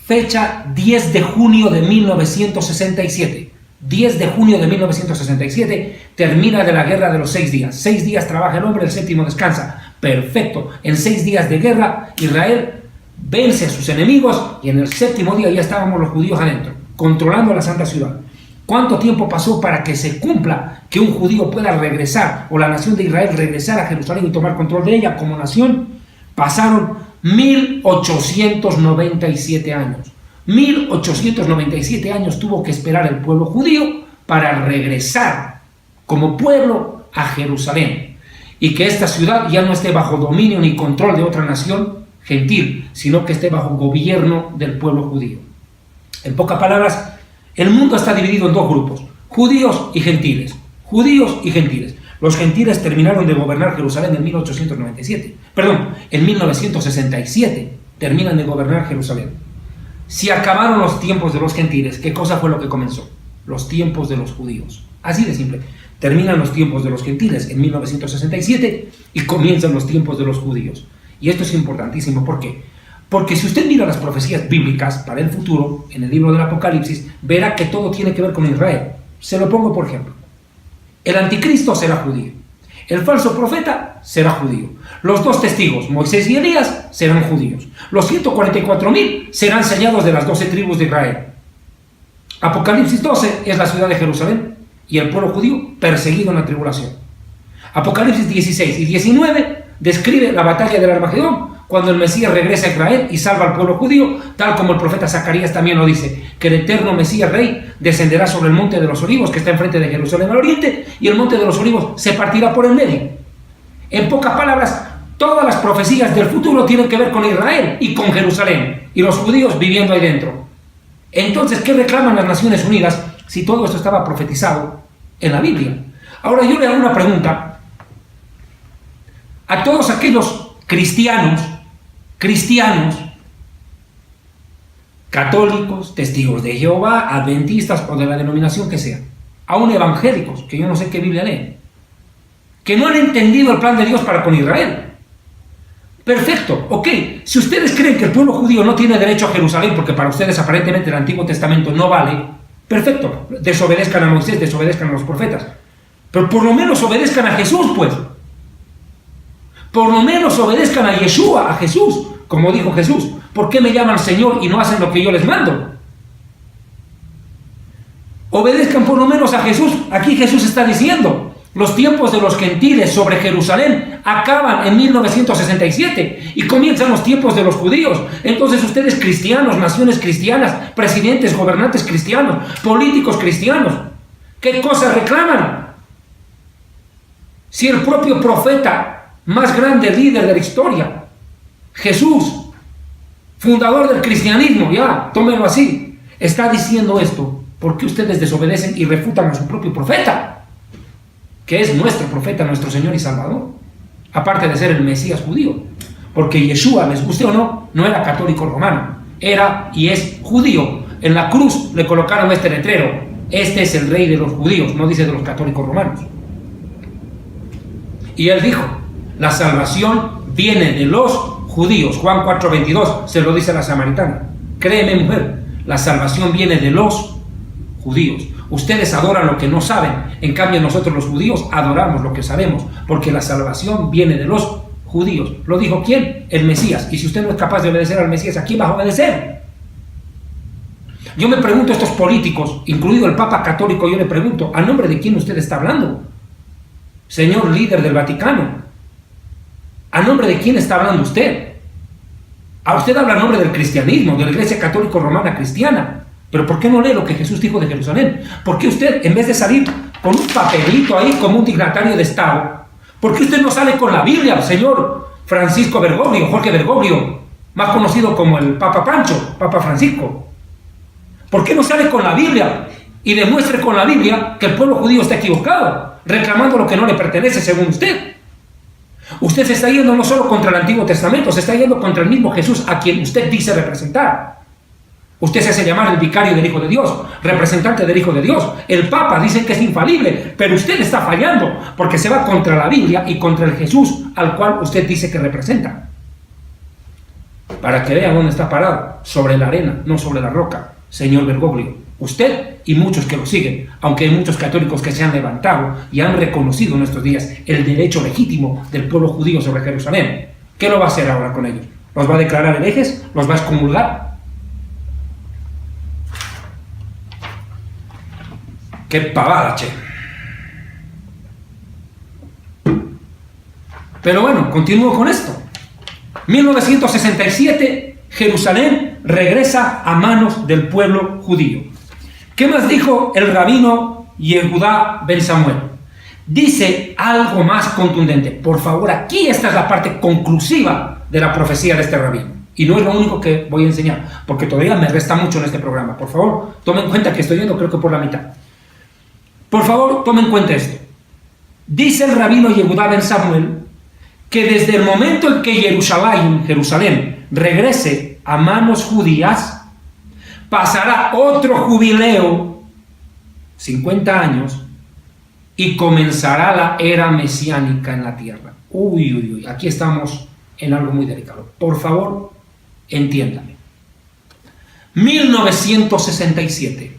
fecha 10 de junio de 1967. 10 de junio de 1967 termina de la guerra de los 6 días. 6 días trabaja el hombre, el séptimo descansa. perfecto. En 6 días de guerra, Israel vence a sus enemigos y en el 7º día ya estábamos los judíos adentro, controlando la santa ciudad. ¿Cuánto tiempo pasó para que se cumpla que un judío pueda regresar, o la nación de Israel regresar a Jerusalén y tomar control de ella como nación? Pasaron 1897 años. 1897 años tuvo que esperar el pueblo judío para regresar como pueblo a Jerusalén, y que esta ciudad ya no esté bajo dominio ni control de otra nación gentil, sino que esté bajo gobierno del pueblo judío. En pocas palabras, el mundo está dividido en 2 grupos, judíos y gentiles. Judíos y gentiles. Los gentiles terminaron de gobernar Jerusalén en 1967 terminan de gobernar Jerusalén. Si acabaron los tiempos de los gentiles, ¿qué cosa fue lo que comenzó? Los tiempos de los judíos. Así de simple. Terminan los tiempos de los gentiles en 1967 y comienzan los tiempos de los judíos. Y esto es importantísimo. ¿Por qué? Porque si usted mira las profecías bíblicas para el futuro, en el libro del Apocalipsis, verá que todo tiene que ver con Israel. Se lo pongo por ejemplo. El anticristo será judío. El falso profeta será judío. Los 2 testigos, Moisés y Elías, serán judíos. Los 144.000 serán sellados de las 12 tribus de Israel. Apocalipsis 12 es la ciudad de Jerusalén y el pueblo judío perseguido en la tribulación. Apocalipsis 16 y 19 describe la batalla del Armagedón, cuando el Mesías regresa a Israel y salva al pueblo judío, tal como el profeta Zacarías también lo dice, que el eterno Mesías Rey descenderá sobre el monte de los Olivos, que está enfrente de Jerusalén al oriente, y el monte de los Olivos se partirá por el medio. En pocas palabras, todas las profecías del futuro tienen que ver con Israel y con Jerusalén, y los judíos viviendo ahí dentro. Entonces, ¿qué reclaman las Naciones Unidas si todo esto estaba profetizado en la Biblia? Ahora yo le hago una pregunta a todos aquellos cristianos, católicos, testigos de Jehová, adventistas o de la denominación que sea, aún evangélicos, que yo no sé qué Biblia leen, que no han entendido el plan de Dios para con Israel. Perfecto, ok, si ustedes creen que el pueblo judío no tiene derecho a Jerusalén, porque para ustedes aparentemente el Antiguo Testamento no vale, perfecto, desobedezcan a Moisés, desobedezcan a los profetas, pero por lo menos obedezcan a Jesús, pues. Por lo menos obedezcan a Yeshua, a Jesús, como dijo Jesús. ¿Por qué me llaman Señor y no hacen lo que yo les mando? Obedezcan por lo menos a Jesús. Aquí Jesús está diciendo, los tiempos de los gentiles sobre Jerusalén acaban en 1967 y comienzan los tiempos de los judíos. Entonces ustedes cristianos, naciones cristianas, presidentes, gobernantes cristianos, políticos cristianos, ¿qué cosas reclaman? Si el propio profeta más grande líder de la historia, Jesús, fundador del cristianismo, ya, tómenlo así, está diciendo esto, ¿por qué ustedes desobedecen y refutan a su propio profeta? Que es nuestro profeta, nuestro Señor y Salvador, aparte de ser el Mesías judío, porque Yeshua, les guste o no, no era católico romano, era y es judío. En la cruz le colocaron este letrero, este es el rey de los judíos, no dice de los católicos romanos. Y él dijo, la salvación viene de los judíos. Juan 4:22 se lo dice a la samaritana. Créeme, mujer, la salvación viene de los judíos. Ustedes adoran lo que no saben. En cambio, nosotros los judíos adoramos lo que sabemos, porque la salvación viene de los judíos. ¿Lo dijo quién? El Mesías. Y si usted no es capaz de obedecer al Mesías, ¿a quién va a obedecer? Yo me pregunto a estos políticos, incluido el Papa Católico, yo le pregunto, ¿a nombre de quién usted está hablando? Señor líder del Vaticano, ¿a nombre de quién está hablando usted? A usted habla a nombre del cristianismo, de la Iglesia Católica Romana Cristiana. Pero ¿por qué no lee lo que Jesús dijo de Jerusalén? ¿Por qué usted, en vez de salir con un papelito ahí como un dignatario de Estado, por qué usted no sale con la Biblia, señor Francisco Bergoglio, Jorge Bergoglio, más conocido como el Papa Pancho, Papa Francisco? ¿Por qué no sale con la Biblia y demuestre con la Biblia que el pueblo judío está equivocado, reclamando lo que no le pertenece según usted? Usted se está yendo no solo contra el Antiguo Testamento, se está yendo contra el mismo Jesús a quien usted dice representar. Usted se hace llamar el vicario del Hijo de Dios, representante del Hijo de Dios. El Papa dice que es infalible, pero usted está fallando porque se va contra la Biblia y contra el Jesús al cual usted dice que representa. Para que vea dónde está parado, sobre la arena, no sobre la roca, señor Bergoglio, Usted y muchos que lo siguen, aunque hay muchos católicos que se han levantado y han reconocido en estos días el derecho legítimo del pueblo judío sobre Jerusalén. ¿Qué lo va a hacer ahora con ellos? ¿Los va a declarar herejes? ¿Los va a excomulgar? ¡Qué pavada, che! Pero bueno, continúo con esto. 1967, Jerusalén regresa a manos del pueblo judío. ¿Qué más dijo el rabino Yehudá ben Samuel? Dice algo más contundente. Por favor, aquí esta es la parte conclusiva de la profecía de este rabino. Y no es lo único que voy a enseñar, porque todavía me resta mucho en este programa. Por favor, tomen en cuenta que estoy yendo creo que por la mitad. Por favor, tomen en cuenta esto. Dice el rabino Yehudá ben Samuel que desde el momento en que Jerusalén regrese a manos judías, pasará otro jubileo, 50 años, y comenzará la era mesiánica en la tierra. Uy, uy, uy, aquí estamos en algo muy delicado. Por favor, entiéndame. 1967,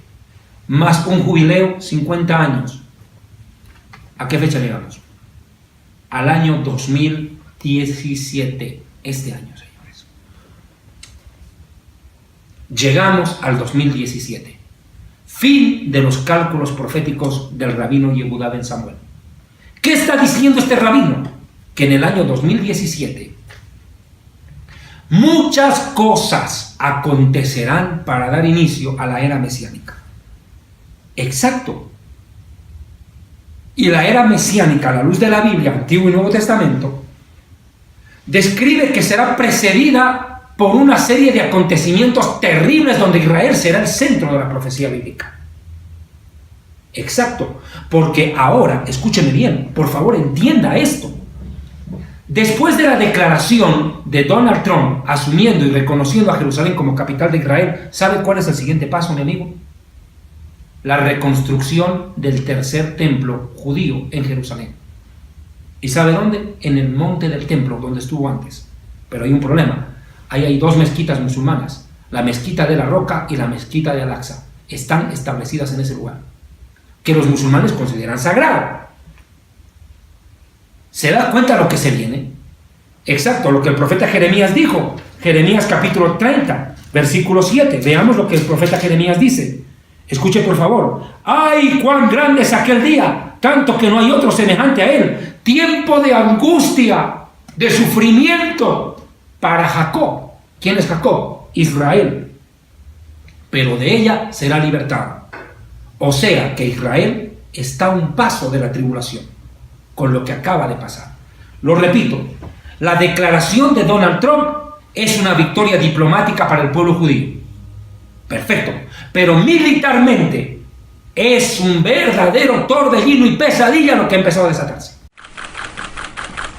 más un jubileo, 50 años. ¿A qué fecha llegamos? Al año 2017, este año, señores. Llegamos al 2017. Fin de los cálculos proféticos del rabino Yehudá ben Samuel. ¿Qué está diciendo este rabino? Que en el año 2017 muchas cosas acontecerán para dar inicio a la era mesiánica. Exacto. Y la era mesiánica, a la luz de la Biblia, Antiguo y Nuevo Testamento, describe que será precedida por una serie de acontecimientos terribles donde Israel será el centro de la profecía bíblica. Exacto, porque ahora, escúcheme bien, por favor entienda esto. Después de la declaración de Donald Trump asumiendo y reconociendo a Jerusalén como capital de Israel, ¿sabe cuál es el siguiente paso, mi amigo? La reconstrucción del tercer templo judío en Jerusalén. ¿Y sabe dónde? En el monte del templo, donde estuvo antes. Pero hay un problema. Ahí hay dos mezquitas musulmanas, la mezquita de la Roca y la mezquita de Al-Aqsa. Están establecidas en ese lugar, que los musulmanes consideran sagrado. ¿Se da cuenta de lo que se viene? Exacto, lo que el profeta Jeremías dijo. Jeremías capítulo 30, versículo 7. Veamos lo que el profeta Jeremías dice. Escuche por favor. ¡Ay, cuán grande es aquel día! Tanto que no hay otro semejante a él. Tiempo de angustia, de sufrimiento para Jacob. ¿Quién es Jacob? Israel. Pero de ella será libertado. O sea que Israel está a un paso de la tribulación, con lo que acaba de pasar. Lo repito, la declaración de Donald Trump es una victoria diplomática para el pueblo judío. Perfecto, pero militarmente es un verdadero torbellino y pesadilla lo que ha empezado a desatarse.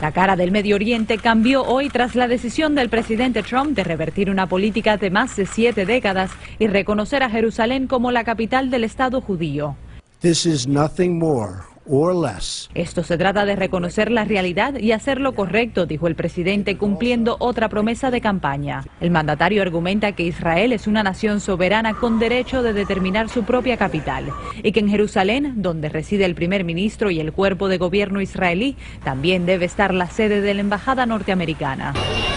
La cara del Medio Oriente cambió hoy tras la decisión del presidente Trump de revertir una política de más de 7 décadas y reconocer a Jerusalén como la capital del Estado judío. This is nothing more or less. Esto se trata de reconocer la realidad y hacer lo correcto, dijo el presidente, cumpliendo otra promesa de campaña. El mandatario argumenta que Israel es una nación soberana con derecho de determinar su propia capital y que en Jerusalén, donde reside el primer ministro y el cuerpo de gobierno israelí, también debe estar la sede de la embajada norteamericana.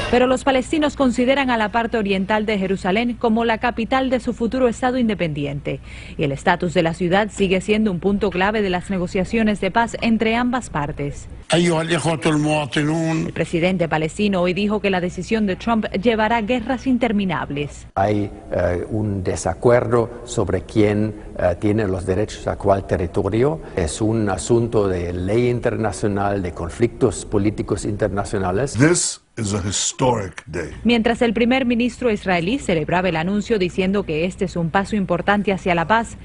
Pero los palestinos consideran a la parte oriental de Jerusalén como la capital de su futuro Estado independiente y el estatus de la ciudad sigue siendo un punto clave de las negociaciones de paz entre ambas partes. El presidente palestino hoy dijo que la decisión de Trump llevará a guerras interminables. Hay un desacuerdo sobre quién tiene los derechos a cuál territorio. Es un asunto de ley internacional, de conflictos políticos internacionales. This is a historic day. Mientras el primer ministro israelí celebraba el anuncio diciendo que este es un paso importante hacia la paz,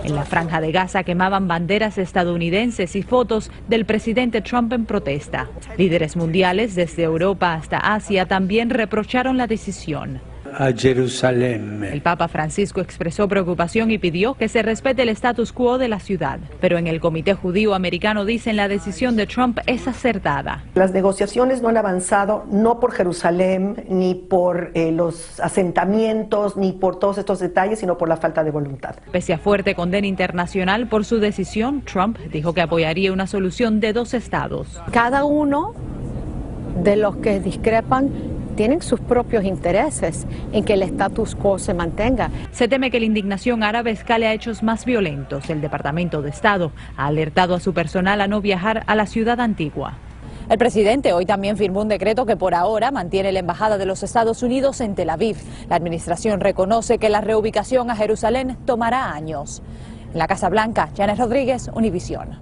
en la franja de Gaza quemaban banderas estadounidenses y fotos del presidente Trump en protesta. Líderes mundiales desde Europa hasta Asia también reprocharon la decisión. a Gerusalemme. El Papa Francisco expresó preocupación y pidió que se respete el status quo de la ciudad. Pero en el Comité Judío Americano dicen la decisión de Trump es acertada. Las negociaciones no han avanzado, no por Jerusalén, ni por los asentamientos, ni por todos estos detalles, sino por la falta de voluntad. Pese a fuerte condena internacional por su decisión, Trump dijo que apoyaría una solución de 2 estados. Cada uno de los que discrepan tienen sus propios intereses en que el status quo se mantenga. Se teme que la indignación árabe escale a hechos más violentos. El Departamento de Estado ha alertado a su personal a no viajar a la ciudad antigua. El presidente hoy también firmó un decreto que por ahora mantiene la embajada de los Estados Unidos en Tel Aviv. La administración reconoce que la reubicación a Jerusalén tomará años. En la Casa Blanca, Janet Rodríguez, Univisión.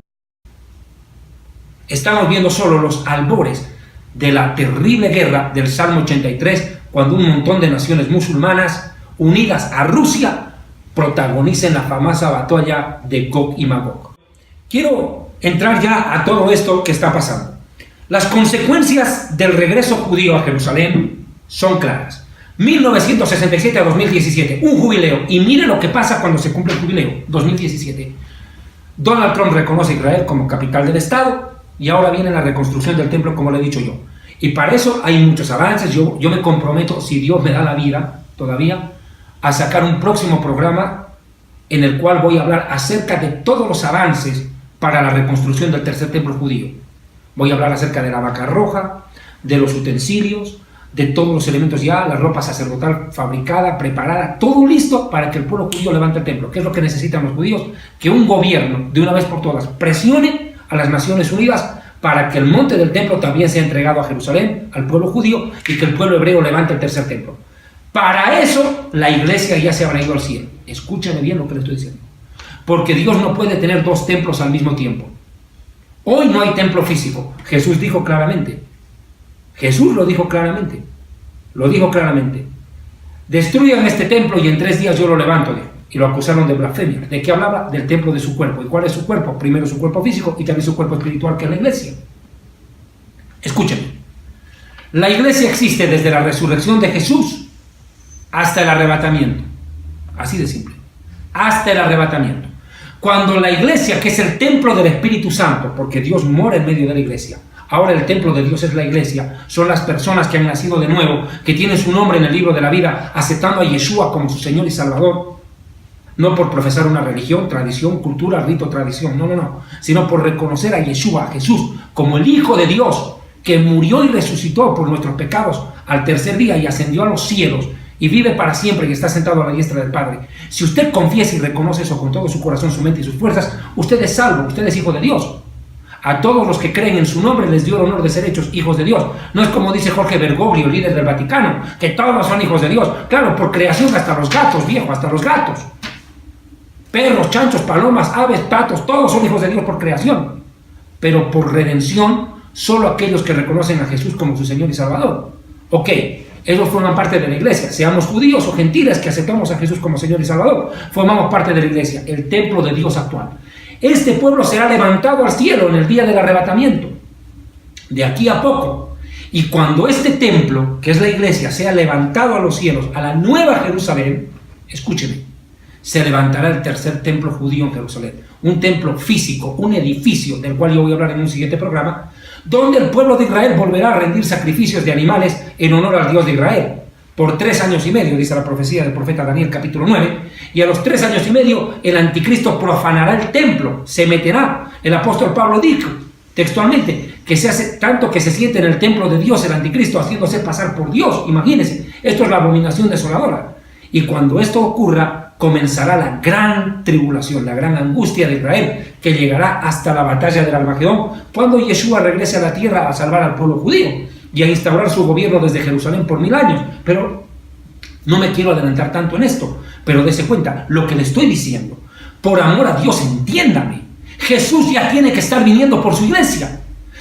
Estamos viendo solo los albores de la terrible guerra del Salmo 83, cuando un montón de naciones musulmanas unidas a Rusia protagonicen la famosa batalla de Gog y Magog. Quiero entrar ya a todo esto que está pasando. Las consecuencias del regreso judío a Jerusalén son claras. 1967 a 2017, un jubileo, y mire lo que pasa cuando se cumple el jubileo, 2017. Donald Trump reconoce a Israel como capital del Estado, y ahora viene la reconstrucción del templo, como le he dicho yo. Y para eso hay muchos avances. Yo me comprometo, si Dios me da la vida todavía, a sacar un próximo programa en el cual voy a hablar acerca de todos los avances para la reconstrucción del tercer templo judío. Voy a hablar acerca de la vaca roja, de los utensilios, de todos los elementos ya, la ropa sacerdotal fabricada, preparada, todo listo para que el pueblo judío levante el templo. ¿Qué es lo que necesitan los judíos? Que un gobierno, de una vez por todas, presione a las Naciones Unidas para que el monte del templo también sea entregado a Jerusalén, al pueblo judío, y que el pueblo hebreo levante el tercer templo. Para eso, la iglesia ya se habrá ido al cielo. Escúchame bien lo que le estoy diciendo. Porque Dios no puede tener 2 templos al mismo tiempo. Hoy no hay templo físico. Jesús dijo claramente. Jesús lo dijo claramente. Lo dijo claramente. Destruyan este templo y en 3 días yo lo levanto. Y lo acusaron de blasfemia. ¿De qué hablaba? Del templo de su cuerpo. ¿Y cuál es su cuerpo? Primero su cuerpo físico y también su cuerpo espiritual, que es la iglesia. Escúchenme. La iglesia existe desde la resurrección de Jesús hasta el arrebatamiento. Así de simple. Hasta el arrebatamiento. Cuando la iglesia, que es el templo del Espíritu Santo, porque Dios mora en medio de la iglesia, ahora el templo de Dios es la iglesia, son las personas que han nacido de nuevo, que tienen su nombre en el libro de la vida, aceptando a Yeshua como su Señor y Salvador. No por profesar una religión, tradición, cultura, rito, tradición, no, sino por reconocer a Yeshua, a Jesús, como el Hijo de Dios, que murió y resucitó por nuestros pecados al tercer día y ascendió a los cielos y vive para siempre y está sentado a la diestra del Padre. Si usted confiesa y reconoce eso con todo su corazón, su mente y sus fuerzas, usted es salvo, usted es hijo de Dios. A todos los que creen en su nombre les dio el honor de ser hechos hijos de Dios. No es como dice Jorge Bergoglio, líder del Vaticano, que todos son hijos de Dios. Claro, por creación hasta los gatos, viejo, hasta los gatos. Perros, chanchos, palomas, aves, patos, todos son hijos de Dios por creación. Pero por redención, solo aquellos que reconocen a Jesús como su Señor y Salvador. Ok, ellos forman parte de la iglesia. Seamos judíos o gentiles que aceptamos a Jesús como Señor y Salvador, formamos parte de la iglesia, el templo de Dios actual. Este pueblo será levantado al cielo en el día del arrebatamiento, de aquí a poco. Y cuando este templo, que es la iglesia, sea levantado a los cielos, a la nueva Jerusalén, escúcheme, se levantará el tercer templo judío en Jerusalén. Un templo físico, un edificio, del cual yo voy a hablar en un siguiente programa, donde el pueblo de Israel volverá a rendir sacrificios de animales en honor al Dios de Israel. Por 3 años y medio, dice la profecía del profeta Daniel, capítulo 9, y a los 3 años y medio el anticristo profanará el templo, se meterá. El apóstol Pablo dijo textualmente que se hace tanto que se siente en el templo de Dios el anticristo haciéndose pasar por Dios. Imagínense, esto es la abominación desoladora. Y cuando esto ocurra, comenzará la gran tribulación, la gran angustia de Israel, que llegará hasta la batalla del Armagedón, cuando Yeshua regrese a la tierra a salvar al pueblo judío y a instaurar su gobierno desde Jerusalén por 1000 años. Pero no me quiero adelantar tanto en esto, pero dése cuenta, lo que le estoy diciendo, por amor a Dios, entiéndame, Jesús ya tiene que estar viniendo por su iglesia.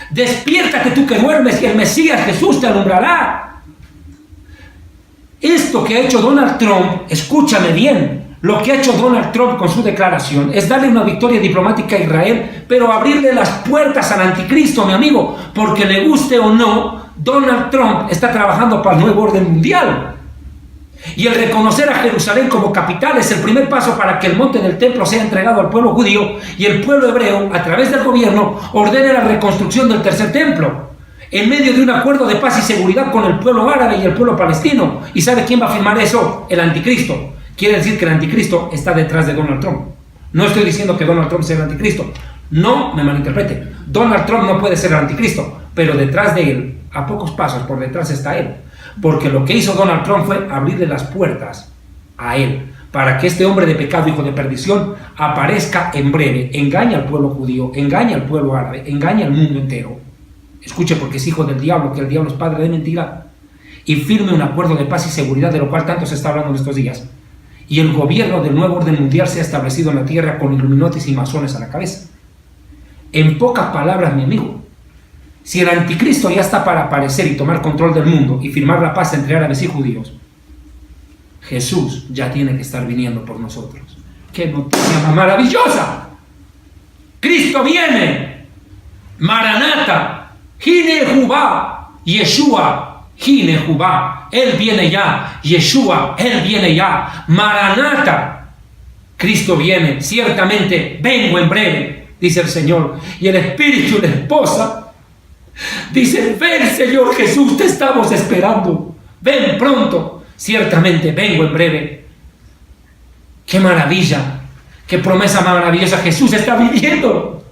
Despiértate tú que duermes y el Mesías Jesús te alumbrará. Esto que ha hecho Donald Trump, escúchame bien, lo que ha hecho Donald Trump con su declaración es darle una victoria diplomática a Israel, pero abrirle las puertas al anticristo, mi amigo, porque le guste o no, Donald Trump está trabajando para el nuevo orden mundial. Y el reconocer a Jerusalén como capital es el primer paso para que el monte del templo sea entregado al pueblo judío y el pueblo hebreo, a través del gobierno, ordene la reconstrucción del tercer templo, en medio de un acuerdo de paz y seguridad con el pueblo árabe y el pueblo palestino. ¿Y sabe quién va a firmar eso? El anticristo. Quiere decir que el anticristo está detrás de Donald Trump. No estoy diciendo que Donald Trump sea el anticristo. No me malinterprete. Donald Trump no puede ser el anticristo, pero detrás de él, a pocos pasos por detrás, está él. Porque lo que hizo Donald Trump fue abrirle las puertas a él, para que este hombre de pecado, hijo de perdición, aparezca en breve, engañe al pueblo judío, engañe al pueblo árabe, engañe al mundo entero. Escuche, porque es hijo del diablo, que el diablo es padre de mentira, y firme un acuerdo de paz y seguridad, de lo cual tanto se está hablando en estos días. Y el gobierno del nuevo orden mundial se ha establecido en la tierra con illuminatis y masones a la cabeza. En pocas palabras, mi amigo, si el anticristo ya está para aparecer y tomar control del mundo y firmar la paz entre árabes y judíos, Jesús ya tiene que estar viniendo por nosotros. ¡Qué noticia más maravillosa! ¡Cristo viene! Maranata, Hine Jubá, Yeshua, Hine Jubá. Él viene ya, Yeshua, Él viene ya. Maranata, Cristo viene, ciertamente vengo en breve, dice el Señor. Y el Espíritu y la esposa dicen: ven, Señor Jesús, te estamos esperando, ven pronto, ciertamente vengo en breve. ¡Qué maravilla! ¡Qué promesa maravillosa! Jesús está viniendo.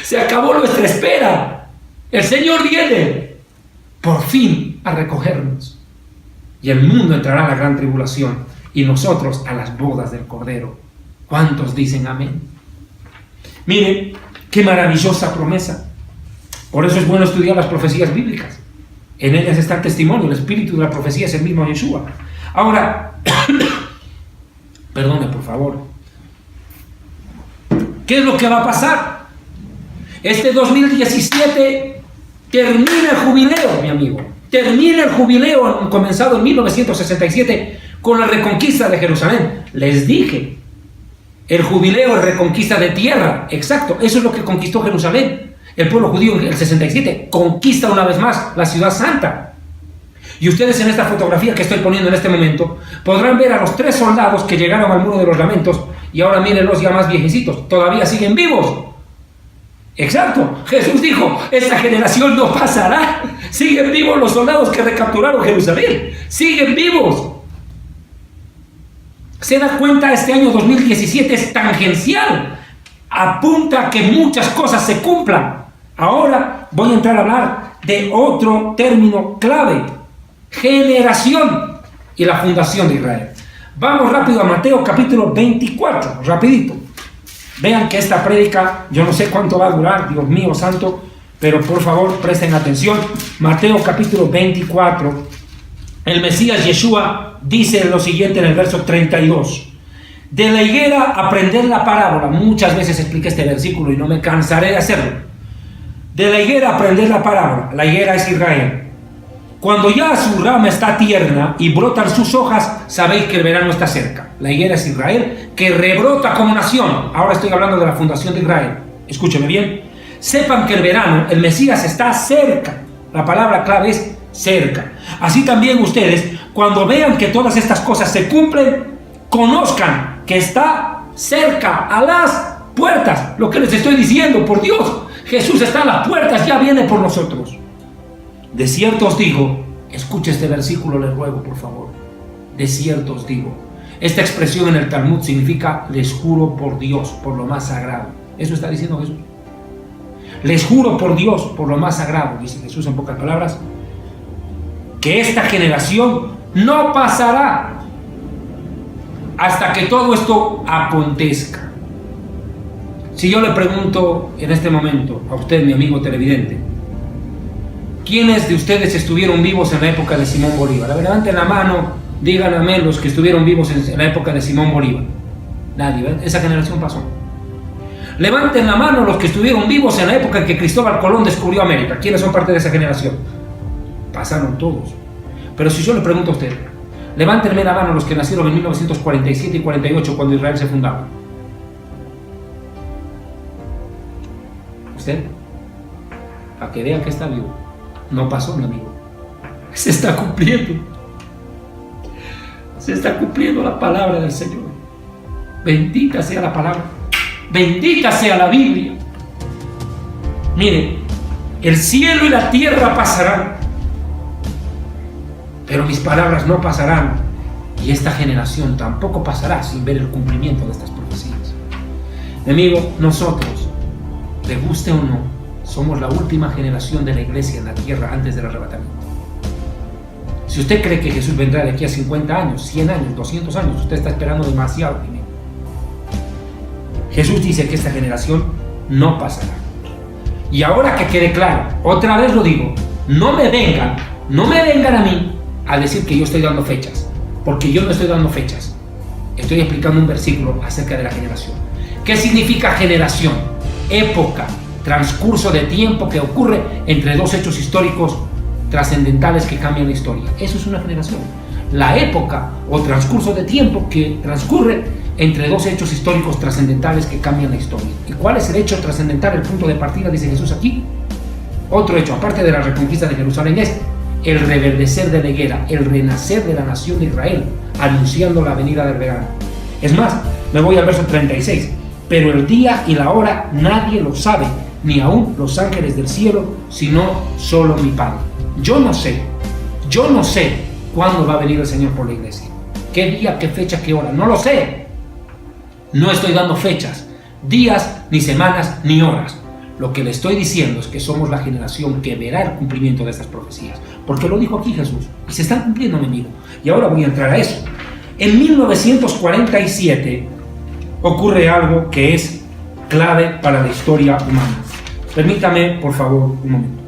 Se acabó nuestra espera. El Señor viene por fin a recogernos. Y el mundo entrará a la gran tribulación y nosotros a las bodas del Cordero. ¿Cuántos dicen amén? Miren, qué maravillosa promesa. Por eso es bueno estudiar las profecías bíblicas. En ellas está el testimonio, el espíritu de la profecía es el mismo Yeshua. Ahora, perdone por favor, ¿qué es lo que va a pasar? Este 2017 termina el jubileo, mi amigo. Termina el jubileo comenzado en 1967 con la reconquista de Jerusalén. Les dije, el jubileo es reconquista de tierra. Exacto, eso es lo que conquistó Jerusalén. El pueblo judío en el 67 conquista una vez más la ciudad santa. Y ustedes en esta fotografía que estoy poniendo en este momento podrán ver a los 3 soldados que llegaron al Muro de los Lamentos, y ahora mírenlos ya más viejecitos, todavía siguen vivos. Exacto, Jesús dijo: esta generación no pasará. Siguen vivos los soldados que recapturaron Jerusalén, siguen vivos. ¿Se da cuenta? Este año 2017 es tangencial, apunta a que muchas cosas se cumplan. Ahora voy a entrar a hablar de otro término clave: generación y la fundación de Israel. Vamos rápido a Mateo capítulo 24, rapidito. Vean que esta prédica, yo no sé cuánto va a durar, Dios mío santo, pero por favor presten atención. Mateo capítulo 24, el Mesías Yeshua dice lo siguiente en el verso 32. De la higuera aprender la parábola. Muchas veces expliqué este versículo y no me cansaré de hacerlo. De la higuera aprender la parábola. La higuera es Israel. Cuando ya su rama está tierna y brotan sus hojas, sabéis que el verano está cerca. La higuera es Israel, que rebrota como nación. Ahora estoy hablando de la fundación de Israel. Escúcheme bien. Sepan que el verano, el Mesías, está cerca. La palabra clave es cerca. Así también ustedes, cuando vean que todas estas cosas se cumplen, conozcan que está cerca, a las puertas. Lo que les estoy diciendo, por Dios, Jesús está a las puertas, ya viene por nosotros. De cierto os digo, escuche este versículo, les ruego por favor. De cierto os digo. Esta expresión en el Talmud significa: les juro por Dios, por lo más sagrado. Eso está diciendo Jesús. Les juro por Dios, por lo más sagrado, dice Jesús en pocas palabras, que esta generación no pasará hasta que todo esto acontezca. Si yo le pregunto en este momento a usted, mi amigo televidente, ¿quiénes de ustedes estuvieron vivos en la época de Simón Bolívar? A ver, levanten la mano, díganme los que estuvieron vivos en la época de Simón Bolívar. Nadie, ¿verdad? Esa generación pasó. Levanten la mano los que estuvieron vivos en la época en que Cristóbal Colón descubrió América. ¿Quiénes son parte de esa generación? Pasaron todos. Pero si yo le pregunto a usted, levántenme la mano los que nacieron en 1947 y 48, cuando Israel se fundaba. ¿Usted? Para que vean que está vivo. No pasó, mi amigo. Se está cumpliendo. se está cumpliendo la palabra del Señor. Bendita sea la palabra, bendita sea la Biblia. Miren, el cielo y la tierra pasarán, pero mis palabras no pasarán, y esta generación tampoco pasará sin ver el cumplimiento de estas profecías. Mi amigo, nosotros, le guste o no, somos la última generación de la iglesia en la tierra antes del arrebatamiento. Si usted cree que Jesús vendrá de aquí a 50 años, 100 años, 200 años, usted está esperando demasiado. Jesús dice que esta generación no pasará. Y ahora que quede claro, otra vez lo digo, no me vengan a mí a decir que yo estoy dando fechas, porque yo no estoy dando fechas. Estoy explicando un versículo acerca de la generación. ¿Qué significa generación? Época, transcurso de tiempo que ocurre entre dos hechos históricos trascendentales que cambian la historia. Eso es una generación. La época o transcurso de tiempo que transcurre entre dos hechos históricos trascendentales que cambian la historia. ¿Y cuál es el hecho trascendental, el punto de partida, dice Jesús aquí? Otro hecho, aparte de la reconquista de Jerusalén, es el reverdecer de la higuera, el renacer de la nación de Israel, anunciando la venida del verano. Es más, me voy al verso 36. Pero el día y la hora nadie lo sabe, ni aun los ángeles del cielo, sino solo mi Padre. Yo no sé cuándo va a venir el Señor por la iglesia. ¿Qué día, qué fecha, qué hora? No lo sé. No estoy dando fechas, días, ni semanas, ni horas. Lo que le estoy diciendo es que somos la generación que verá el cumplimiento de estas profecías. Porque lo dijo aquí Jesús, y se están cumpliendo, mi amigo. Y ahora voy a entrar a eso. En 1947 ocurre algo que es clave para la historia humana. Permítame, por favor, un momento.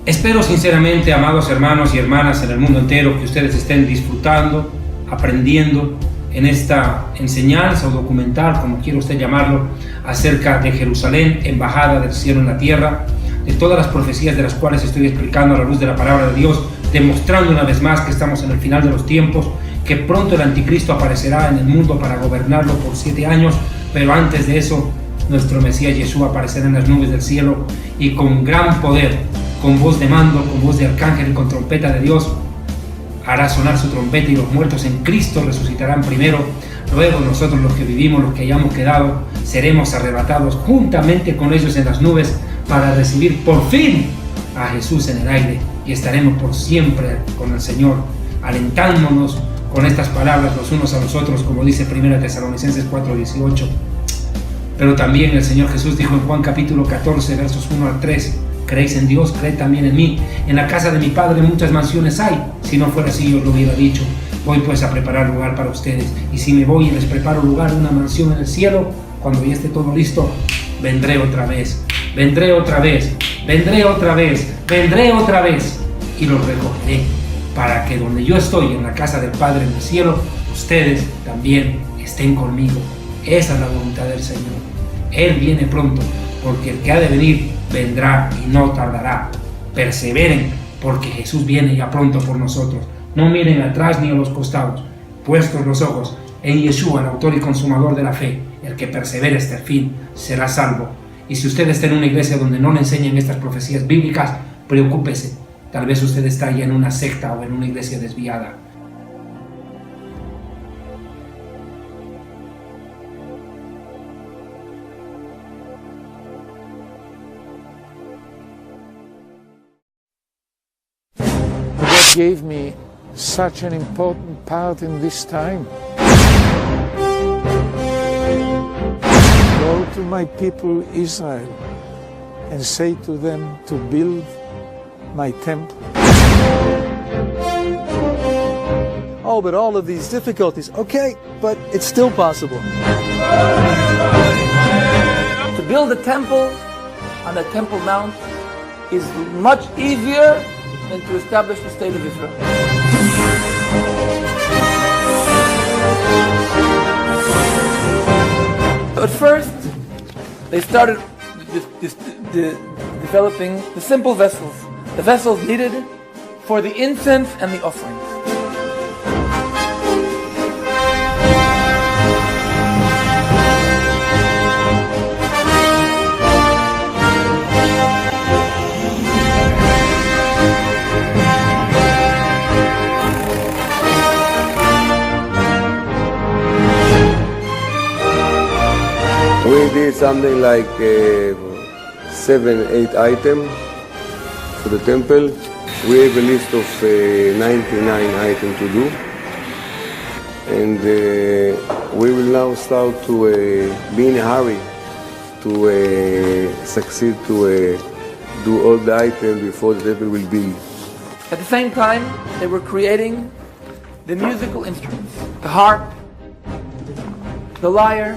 Espero sinceramente, amados hermanos y hermanas en el mundo entero, que ustedes estén disfrutando, aprendiendo en esta enseñanza o documental, como quiera usted llamarlo, acerca de Jerusalén, embajada del cielo en la tierra, de todas las profecías de las cuales estoy explicando a la luz de la palabra de Dios, demostrando una vez más que estamos en el final de los tiempos, que pronto el anticristo aparecerá en el mundo para gobernarlo por 7 años, pero antes de eso, nuestro Mesías Yeshua aparecerá en las nubes del cielo y con gran poder, con voz de mando, con voz de arcángel y con trompeta de Dios, hará sonar su trompeta y los muertos en Cristo resucitarán primero. Luego nosotros, los que vivimos, los que hayamos quedado, seremos arrebatados juntamente con ellos en las nubes para recibir por fin a Jesús en el aire, y estaremos por siempre con el Señor, alentándonos con estas palabras los unos a los otros, como dice 1 Tesalonicenses 4:18. Pero también el Señor Jesús dijo en Juan capítulo 14, versos 1 al 3, creéis en Dios, creed también en mí. En la casa de mi Padre muchas mansiones hay, si no fuera así yo os lo hubiera dicho. Voy pues a preparar lugar para ustedes, y si me voy y les preparo lugar, una mansión en el cielo, cuando ya esté todo listo, vendré otra vez, vendré otra vez, vendré otra vez, vendré otra vez, y los recogeré, para que donde yo estoy, en la casa del Padre en el cielo, ustedes también estén conmigo. Esa es la voluntad del Señor. Él viene pronto, porque el que ha de venir vendrá y no tardará. Perseveren, porque Jesús viene ya pronto por nosotros. No miren atrás ni a los costados, puestos los ojos en Yeshua, el autor y consumador de la fe. El que persevere hasta el fin será salvo. Y si usted está en una iglesia donde no le enseñan estas profecías bíblicas, preocúpese. Tal vez usted está ya en una secta o en una iglesia desviada. God gave me such an important part in this time. Go to my people Israel and say to them to build my temple. Oh, but all of these difficulties, okay, but it's still possible. To build a temple on the Temple Mount is much easier than to establish the state of Israel. So at first, they started developing the simple vessels, the vessels needed for the incense and the offering. something like 7-8 items for the temple. We have a list of 99 items to do. And we will now start to be in a hurry to succeed to do all the items before the temple will be. At the same time, they were creating the musical instruments, the harp, the lyre,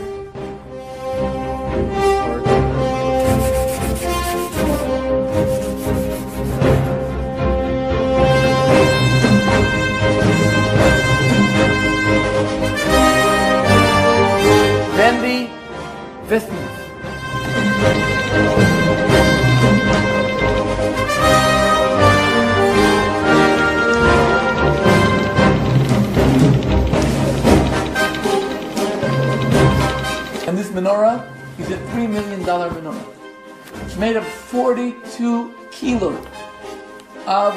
then the vestments. And this menorah is a $3 million menorah. It's made of 42 kilos of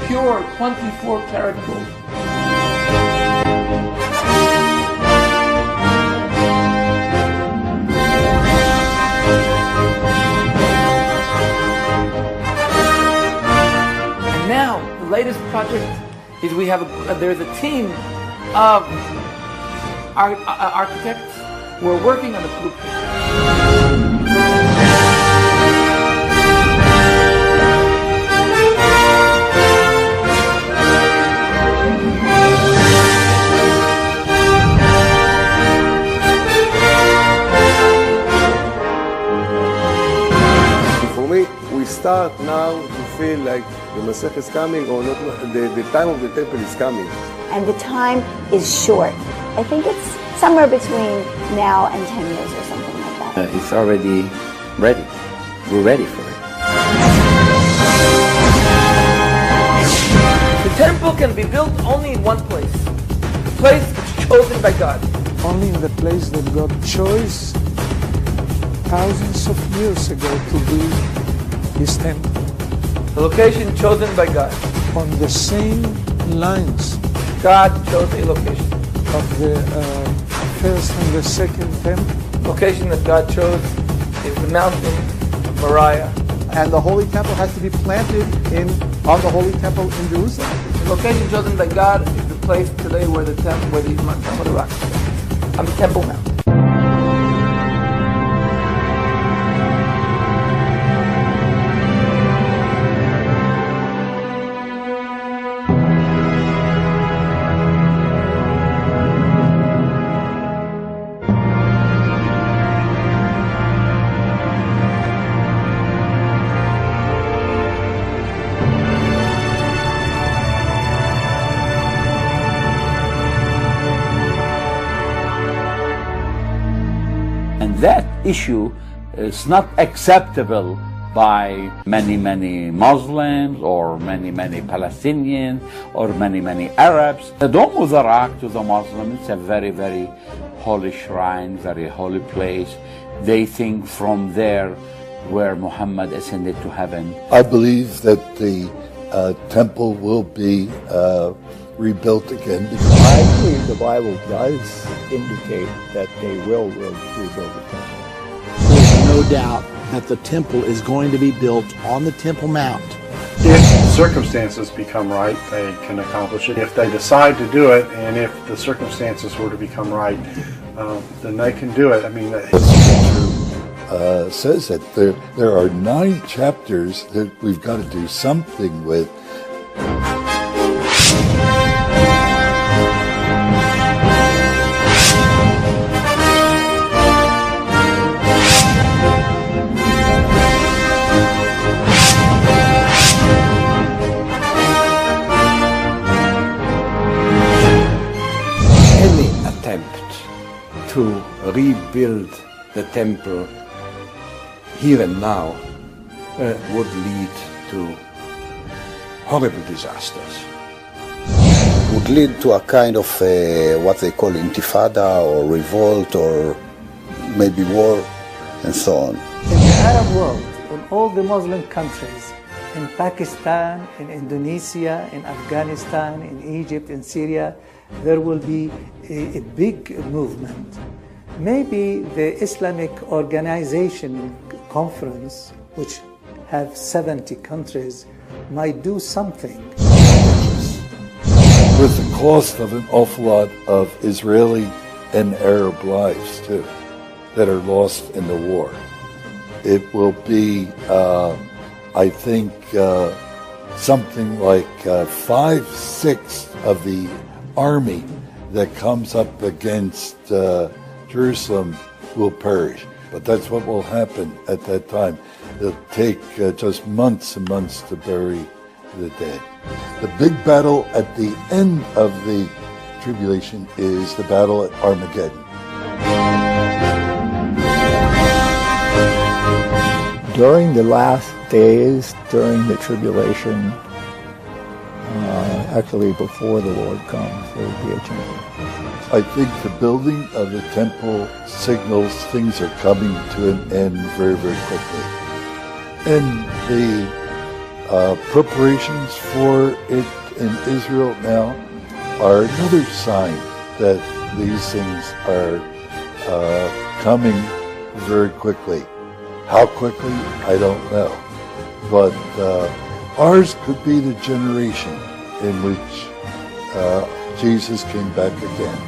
pure 24-karat gold. And now, the latest project is there's a team of architects who are working on the blueprint. For me, we start now to feel like the Masech is coming, or not. The time of the temple is coming. And the time is short. I think it's somewhere between now and 10 years or something like that. It's already ready. We're ready for it. The temple can be built only in one place. The place chosen by God. Only in the place that God chose thousands of years ago to build His temple. The location chosen by God. On the same lines. God chose a location. Of the first and the second temple. Location that God chose is the mountain of Moriah. And the Holy Temple has to be planted on the Holy Temple in Jerusalem. The location chosen by God is the place today where the Mount of the Rock is, on the Temple Mount. That issue is not acceptable by many Muslims or many Palestinians or many Arabs. The Dome of the Rock to the Muslims, it's a very holy shrine, very holy place. They think from there where Muhammad ascended to heaven. I believe that the temple will be rebuilt again. I believe the Bible does indicate that they will rebuild the temple. There's no doubt that the temple is going to be built on the Temple Mount. If circumstances become right, they can accomplish it. If they decide to do it, and if the circumstances were to become right, then they can do it. I mean, says that there are 9 chapters that we've got to do something with. To rebuild the temple here and now would lead to horrible disasters. Would lead to a kind of what they call intifada or revolt or maybe war and so on. In the Arab world, in all the Muslim countries, in Pakistan, in Indonesia, in Afghanistan, in Egypt, in Syria, there will be a big movement maybe the Islamic Organization Conference, which have 70 countries, might do something. With the cost of an awful lot of Israeli and Arab lives, too, that are lost in the war. It will be, I think, something like 5/6 of the army that comes up against Jerusalem will perish. But that's what will happen at that time. It'll take just months and months to bury the dead. The big battle at the end of the tribulation is the battle at Armageddon. During the last days, during the tribulation, actually before the Lord comes, there will be a change. I think the building of the temple signals things are coming to an end very, very quickly. And the preparations for it in Israel now are another sign that these things are coming very quickly. How quickly, I don't know. But ours could be the generation in which Jesus came back again.